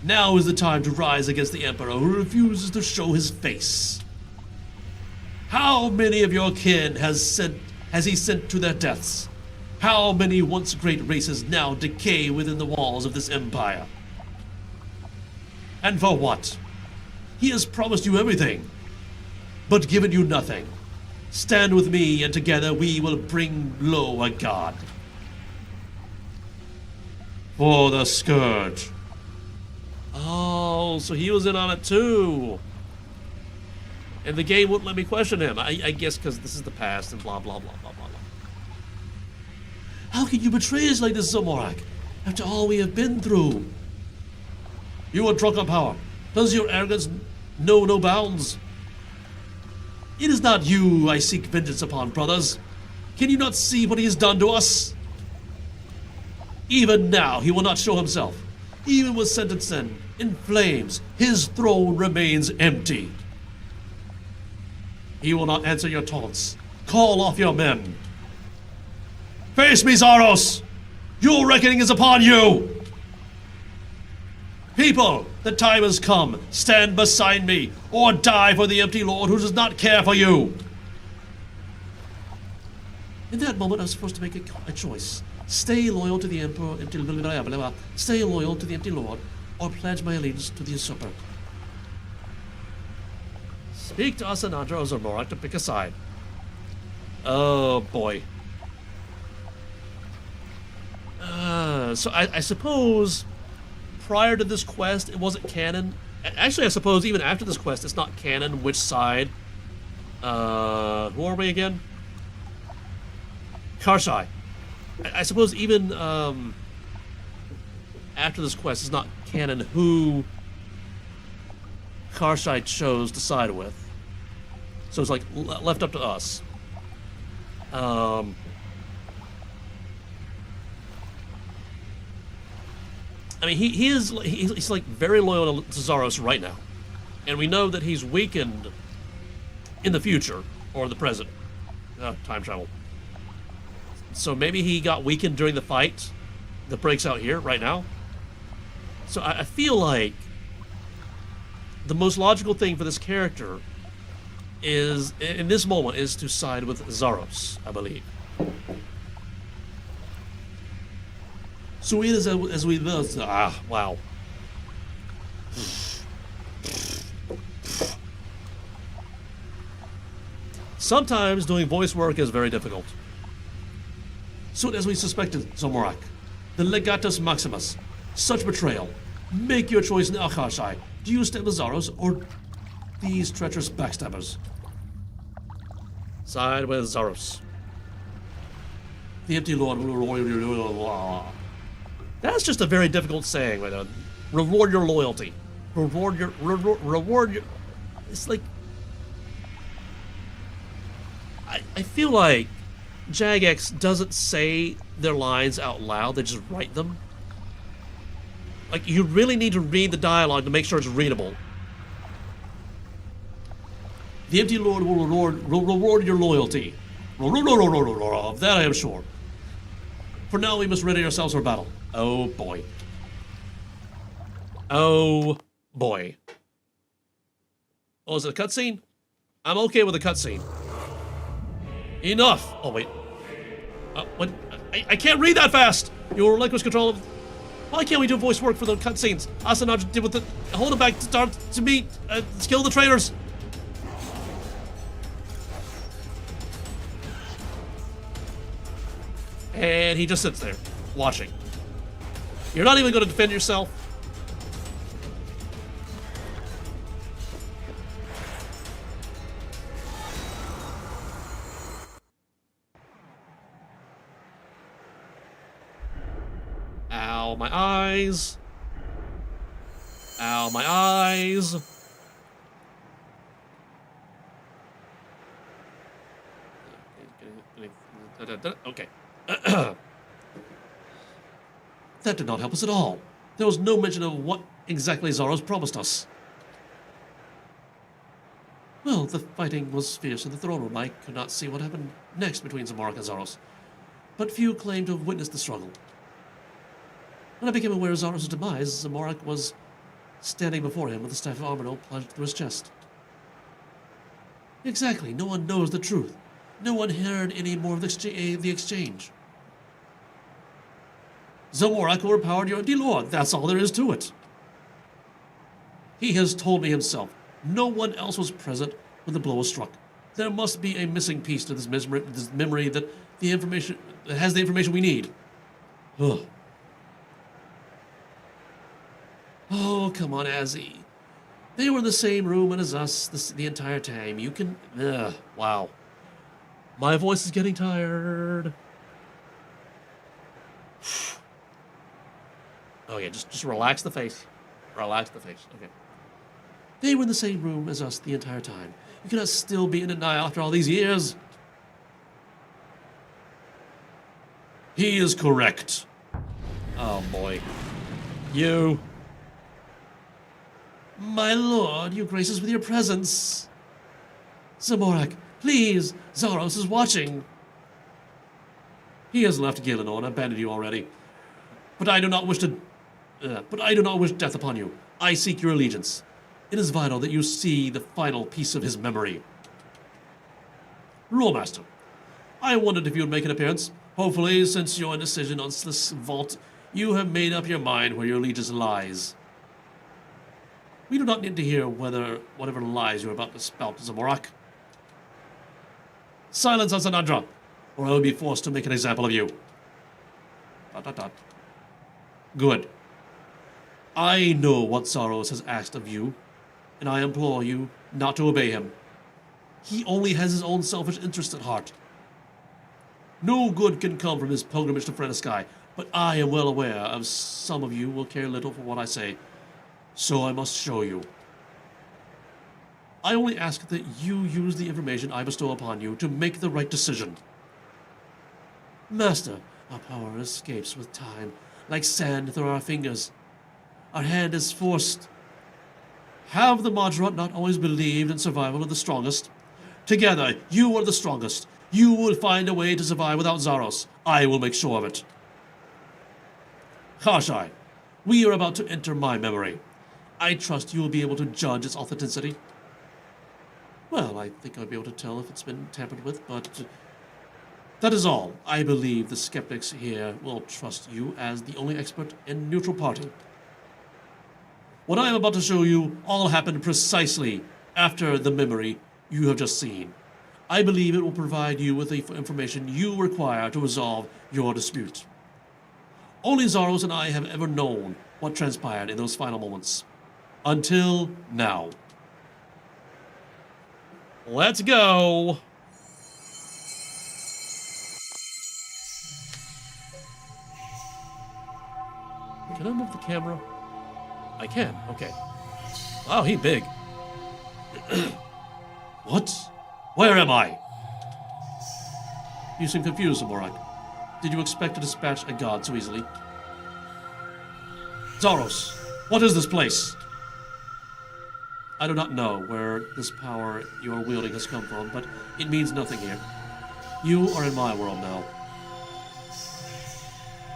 Now is the time to rise against the emperor who refuses to show his face. How many of your kin has he sent to their deaths? How many once great races now decay within the walls of this empire? And for what? He has promised you everything, but given you nothing. Stand with me, and together we will bring low a god. For the Scourge. Oh, so he was in on it too. And the game wouldn't let me question him. I guess because this is the past and blah, blah, blah, blah, blah, blah. How can you betray us like this, Zamorak, after all we have been through? You are drunk on power. Does your arrogance know no bounds? It is not you I seek vengeance upon, brothers. Can you not see what he has done to us? Even now, he will not show himself. Even with sentence in flames, his throne remains empty. He will not answer your taunts. Call off your men. Face me, Zaros! Your reckoning is upon you! People, the time has come. Stand beside me, or die for the empty lord who does not care for you. In that moment, I was supposed to make a choice. Stay loyal to the emperor, stay loyal to the empty lord, or pledge my allegiance to the usurper. Speak to Asanandra or Zamorak to pick a side. Oh boy. So I suppose prior to this quest, it wasn't canon. Actually, I suppose even after this quest, it's not canon which side. Who are we again? Karshai. I suppose even after this quest, it's not canon who Karshai chose to side with. So it's like left up to us. I mean, he's like very loyal to Zaros right now, and we know that he's weakened in the future or the present. Time travel. So maybe he got weakened during the fight that breaks out here right now. So I feel like the most logical thing for this character is, in this moment, is to side with Zaros, I believe. So it is as we wow. Sometimes doing voice work is very difficult. Soon as we suspected, Zamorak, the Legatus Maximus, such betrayal. Make your choice now, Karshai. Do you stand with Zaros or these treacherous backstabbers? Side with Zaros. The empty lord will. That's just a very difficult saying right now. Reward your loyalty. Reward your. It's like. I feel like Jagex doesn't say their lines out loud, they just write them. Like, you really need to read the dialogue to make sure it's readable. The empty lord will reward your loyalty. Of that I am sure. For now, we must ready ourselves for battle. Oh boy. Oh boy. Oh, is it a cutscene? I'm okay with a cutscene. Enough! Oh, wait. What? I can't read that fast! You relinquish control of... Why can't we do voice work for the cutscenes? Asanaj did with the... Hold him back to start to meet... kill the traitors! And he just sits there, watching. You're not even going to defend yourself? Ow, my eyes. Ow, my eyes. Okay. That did not help us at all. There was no mention of what exactly Zaros promised us. Well, the fighting was fierce in the throne room. I could not see what happened next between Zamorak and Zaros, but few claimed to have witnessed the struggle. When I became aware of Zaros' demise, Zamorak was standing before him with the staff of Armino plunged through his chest. Exactly, no one knows the truth. No one heard any more of the exchange. Zamorak overpowered your empty lord, that's all there is to it. He has told me himself, no one else was present when the blow was struck. There must be a missing piece to this memory that has the information we need. Ugh. Oh, come on, Azzy. They were in the same room as us the entire time. You can... wow. My voice is getting tired. Okay, just relax the face. Relax the face. Okay. They were in the same room as us the entire time. You cannot still be in denial after all these years. He is correct. Oh boy. You. My lord, you grace us with your presence. Zamorak, please, Zaros is watching. He has left Galen and abandoned you already. But I do not wish death upon you. I seek your allegiance. It is vital that you see the final piece of his memory. Rulemaster, I wondered if you would make an appearance. Hopefully, since your indecision on this vault, you have made up your mind where your allegiance lies. We do not need to hear whatever lies you are about to spout, Zamorak. Silence, Asanandra, or I will be forced to make an example of you. ... Good. I know what Zaros has asked of you, and I implore you not to obey him. He only has his own selfish interest at heart. No good can come from his pilgrimage to Frenesky, but I am well aware of some of you will care little for what I say, so I must show you. I only ask that you use the information I bestow upon you to make the right decision. Master, our power escapes with time, like sand through our fingers. Our hand is forced. Have the Mahjarrat not always believed in survival of the strongest? Together, you are the strongest. You will find a way to survive without Zaros. I will make sure of it. Khashai, we are about to enter my memory. I trust you will be able to judge its authenticity. Well, I think I'll be able to tell if it's been tampered with, but that is all. I believe the skeptics here will trust you as the only expert and neutral party. What I am about to show you all happened precisely after the memory you have just seen. I believe it will provide you with the information you require to resolve your dispute. Only Zaros and I have ever known what transpired in those final moments. Until now. Let's go! Can I move the camera? I can, okay. Wow, he big. What? Where am I? You seem confused, Zamorak. Did you expect to dispatch a god so easily? Zaros, what is this place? I do not know where this power you are wielding has come from, but it means nothing here. You are in my world now.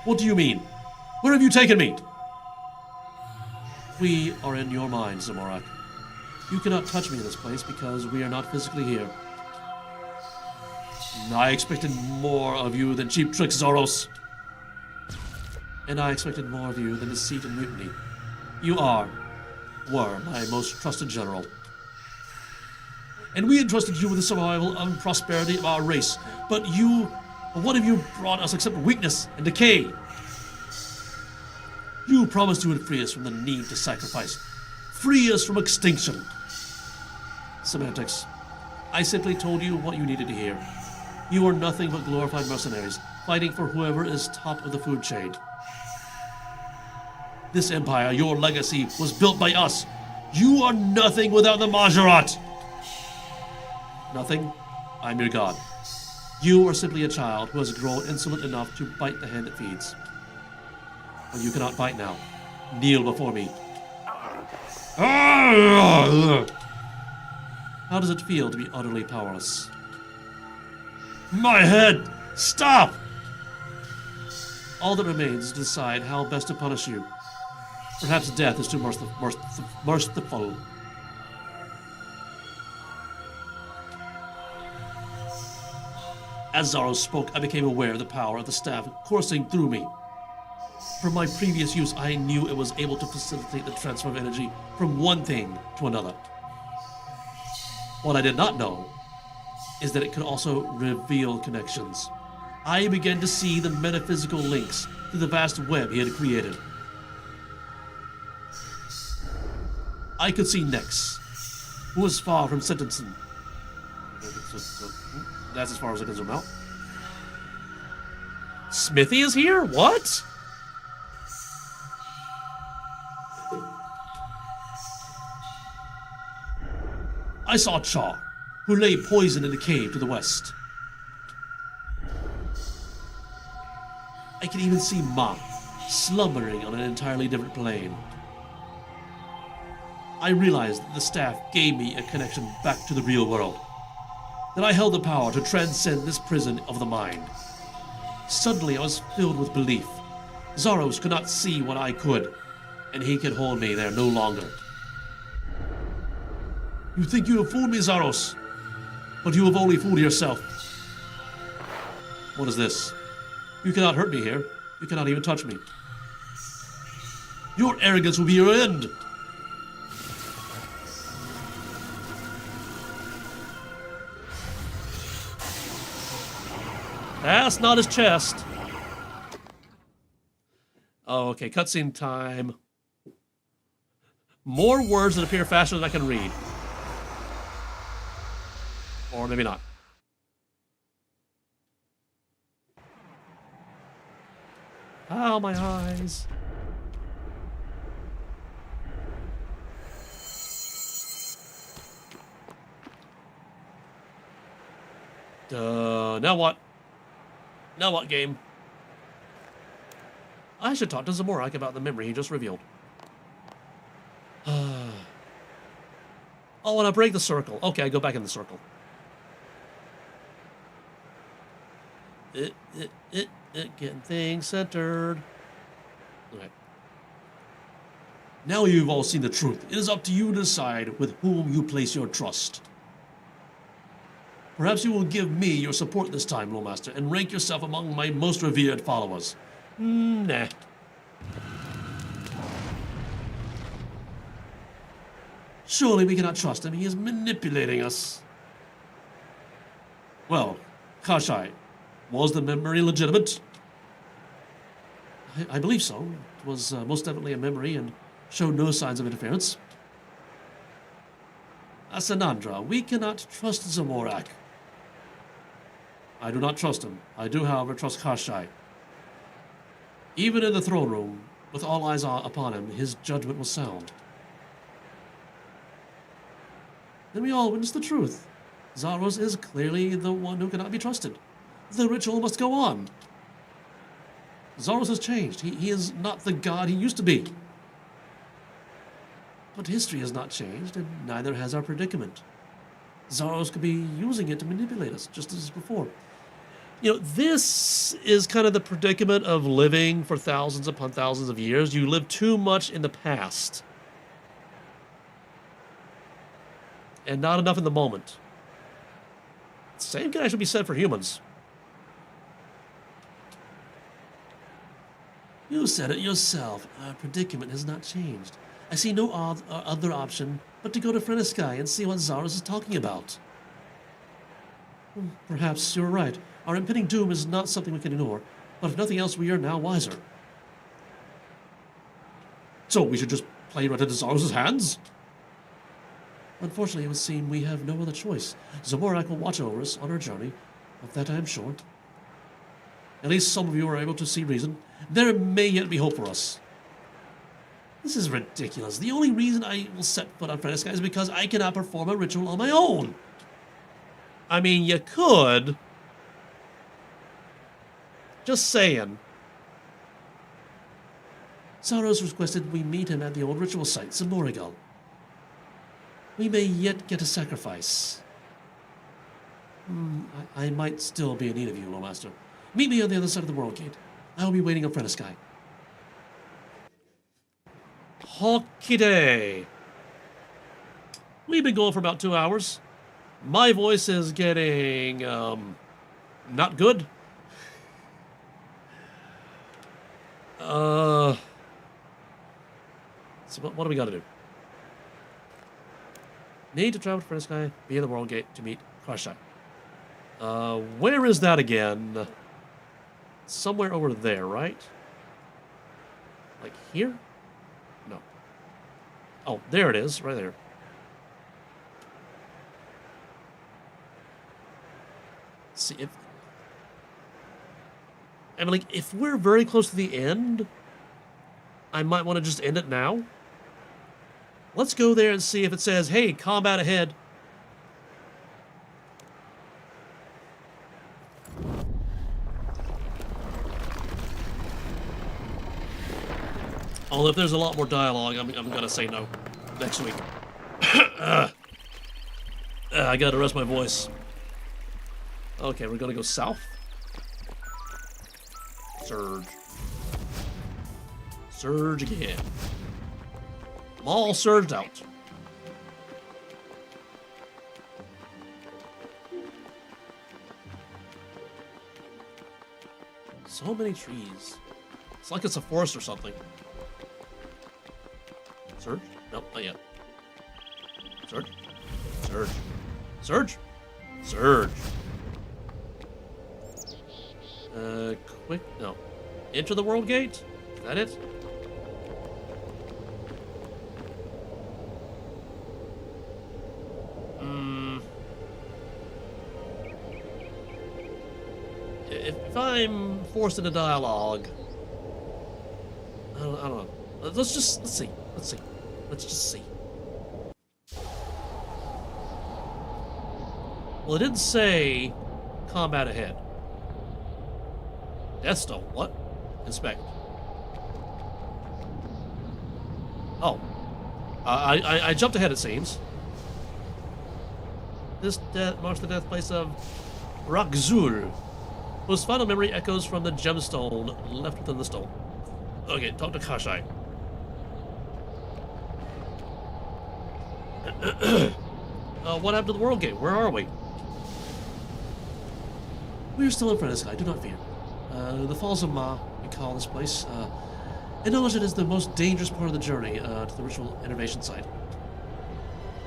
What do you mean? Where have you taken me? We are in your mind, Zamorak. You cannot touch me in this place because we are not physically here. I expected more of you than cheap tricks, Zaros. And I expected more of you than deceit and mutiny. You were my most trusted general. And we entrusted you with the survival and prosperity of our race. But what have you brought us except weakness and decay? You promised you would free us from the need to sacrifice. Free us from extinction. Semantics. I simply told you what you needed to hear. You are nothing but glorified mercenaries, fighting for whoever is top of the food chain. This empire, your legacy, was built by us. You are nothing without the Mahjarrat. Nothing? I'm your god. You are simply a child who has grown insolent enough to bite the hand that feeds. But you cannot fight now. Kneel before me. How does it feel to be utterly powerless? My head! Stop! All that remains is to decide how best to punish you. Perhaps death is too merciful. As Zaros spoke, I became aware of the power of the staff coursing through me. From my previous use, I knew it was able to facilitate the transfer of energy from one thing to another. What I did not know is that it could also reveal connections. I began to see the metaphysical links to the vast web he had created. I could see Nex, who was far from sentencing. That's as far as I can zoom out. Smithy is here? What? I saw Char, who lay poisoned in the cave to the west. can even see Ma slumbering on an entirely different plane. I realized that the staff gave me a connection back to the real world, that I held the power to transcend this prison of the mind. Suddenly I was filled with belief. Zaros could not see what I could, and he could hold me there no longer. You think you have fooled me, Zaros, but you have only fooled yourself. What is this? You cannot hurt me here. You cannot even touch me. Your arrogance will be your end. That's not his chest. Oh, okay, cutscene time. More words that appear faster than I can read. Or maybe not. Ow, my eyes. Now what? Now what, game? I should talk to Zamorak about the memory he just revealed. Oh, and I break the circle. Okay, I go back in the circle. Getting things centered. Okay. Now you've all seen the truth. It is up to you to decide with whom you place your trust. Perhaps you will give me your support this time, Loremaster, and rank yourself among my most revered followers. Nah. Surely we cannot trust him. He is manipulating us. Well, Kashai, was the memory legitimate? I believe so. It was most definitely a memory and showed no signs of interference. Asanandra, we cannot trust Zamorak. I do not trust him. I do, however, trust Kashai. Even in the throne room, with all eyes upon him, his judgment was sound. Then we all witness the truth. Zaros is clearly the one who cannot be trusted. The ritual must go on. Zaros has changed. He is not the god he used to be. But history has not changed, and neither has our predicament. Zaros could be using it to manipulate us, just as before. You know, this is kind of the predicament of living for thousands upon thousands of years. You live too much in the past. And not enough in the moment. Same can actually be said for humans. You said it yourself. Our predicament has not changed. I see no other option but to go to Frenesky and see what Zaros is talking about. Perhaps you're right. Our impending doom is not something we can ignore, but if nothing else, we are now wiser. So we should just play right into Zaros' hands? Unfortunately, it would seem we have no other choice. Zamorak will watch over us on our journey, of that I am sure. At least some of you are able to see reason. There may yet be hope for us. This is ridiculous. The only reason I will set foot on Frenesky is because I cannot perform a ritual on my own. I mean, you could. Just saying. Zaros requested we meet him at the old ritual site, Zamorigal. We may yet get a sacrifice. I might still be in need of you, Loremaster. Meet me on the other side of the world gate. I will be waiting on Frenesky. Hockey-day. We've been going for about 2 hours. My voice is getting, not good. So what do we got to do? Need to travel to Frenesky via the World Gate to meet Kashai. Where is that again? Somewhere over there, right? Like here? No. Oh, there it is, right there. See if... I mean, like, if we're very close to the end, I might want to just end it now. Let's go there and see if it says, hey, combat ahead. Although if there's a lot more dialogue, I'm gonna say no next week. I gotta rest my voice. Okay, we're gonna go south. Surge. Surge again. I'm all surged out. So many trees. It's like it's a forest or something. Surge? Nope, not yet. Surge? Surge. Surge? Surge. Quick, no. Enter the world gate? Is that it? If I'm forced into dialogue, I don't know. Let's see. Let's just see. Well, it didn't say combat ahead. Deathstone, what? Inspect. Oh. I jumped ahead, it seems. This marks the death place of Rakzul, whose final memory echoes from the gemstone left within the stone. Okay, talk to Kashai. What happened to the world gate? Where are we? We are still in front of this guy, do not fear. The Falls of Ma, we call this place. Acknowledge it is the most dangerous part of the journey to the ritual innervation site.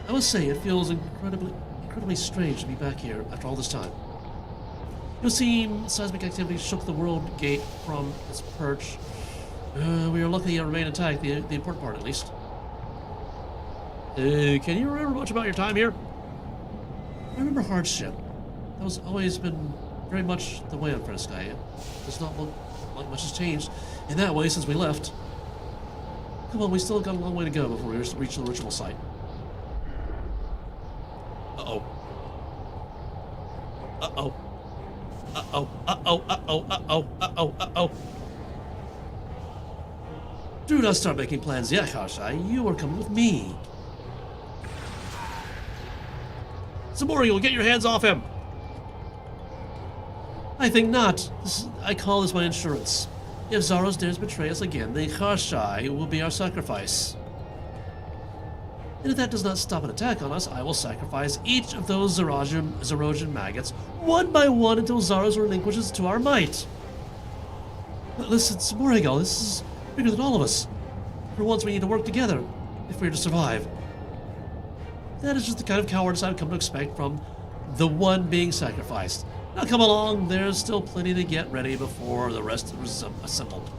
I must say, it feels incredibly strange to be back here after all this time. You'll see seismic activity shook the world gate from its perch. We are lucky it remained intact, the important part at least. Can you remember much about your time here? I remember hardship. That was always been very much the way on Freskai. It does not look like much has changed in that way since we left. Come on, we still got a long way to go before we reach the ritual site. Uh-oh. Uh-oh. Uh-oh. Uh-oh. Uh-oh. Uh-oh. Uh-oh. Uh-oh. Do not start making plans yet, Kashai. You are coming with me. Saborio, get your hands off him! I think not. I call this my insurance. If Zaros dares betray us again, then Kashai will be our sacrifice. And if that does not stop an attack on us, I will sacrifice each of those Zarosian maggots, one by one, until Zaros relinquishes to our might. But listen, Saborio, this is bigger than all of us. For once, we need to work together, if we are to survive. That is just the kind of cowardice I've come to expect from the one being sacrificed. Now come along, there's still plenty to get ready before the rest is assembled.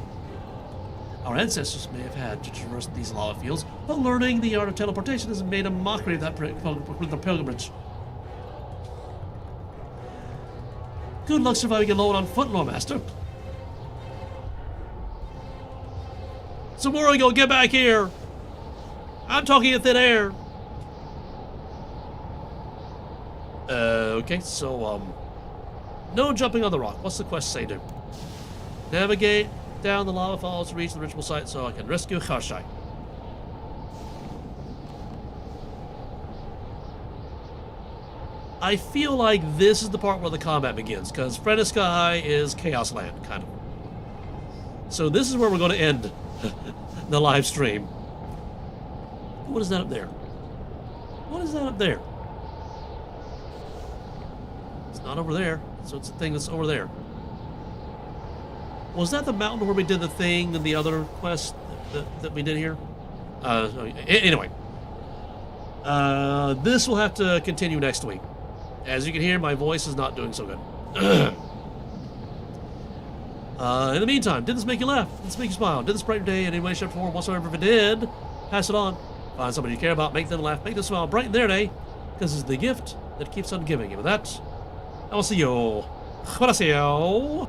Our ancestors may have had to traverse these lava fields, but learning the art of teleportation has made a mockery of that pilgrimage. Good luck surviving alone on foot, Loremaster. Saborio, get back here! I'm talking in thin air! Okay, so, no jumping on the rock. What's the quest say, dude? Navigate down the lava falls to reach the ritual site so I can rescue Kashai. I feel like this is the part where the combat begins, because Freneskai is Chaos Land, kind of. So this is where we're going to end the live stream. What is that up there? What is that up there? It's not over there, so it's a thing that's over there. Was that the mountain where we did the thing and the other quest that we did here? Anyway. This will have to continue next week. As you can hear, my voice is not doing so good. In the meantime, did this make you laugh? Did this make you smile? Did this brighten your day in any way, shape, or form whatsoever? If it did, pass it on. Find somebody you care about, make them laugh, make them smile, brighten their day, because it's the gift that keeps on giving. And with that, I will see you. Gracias.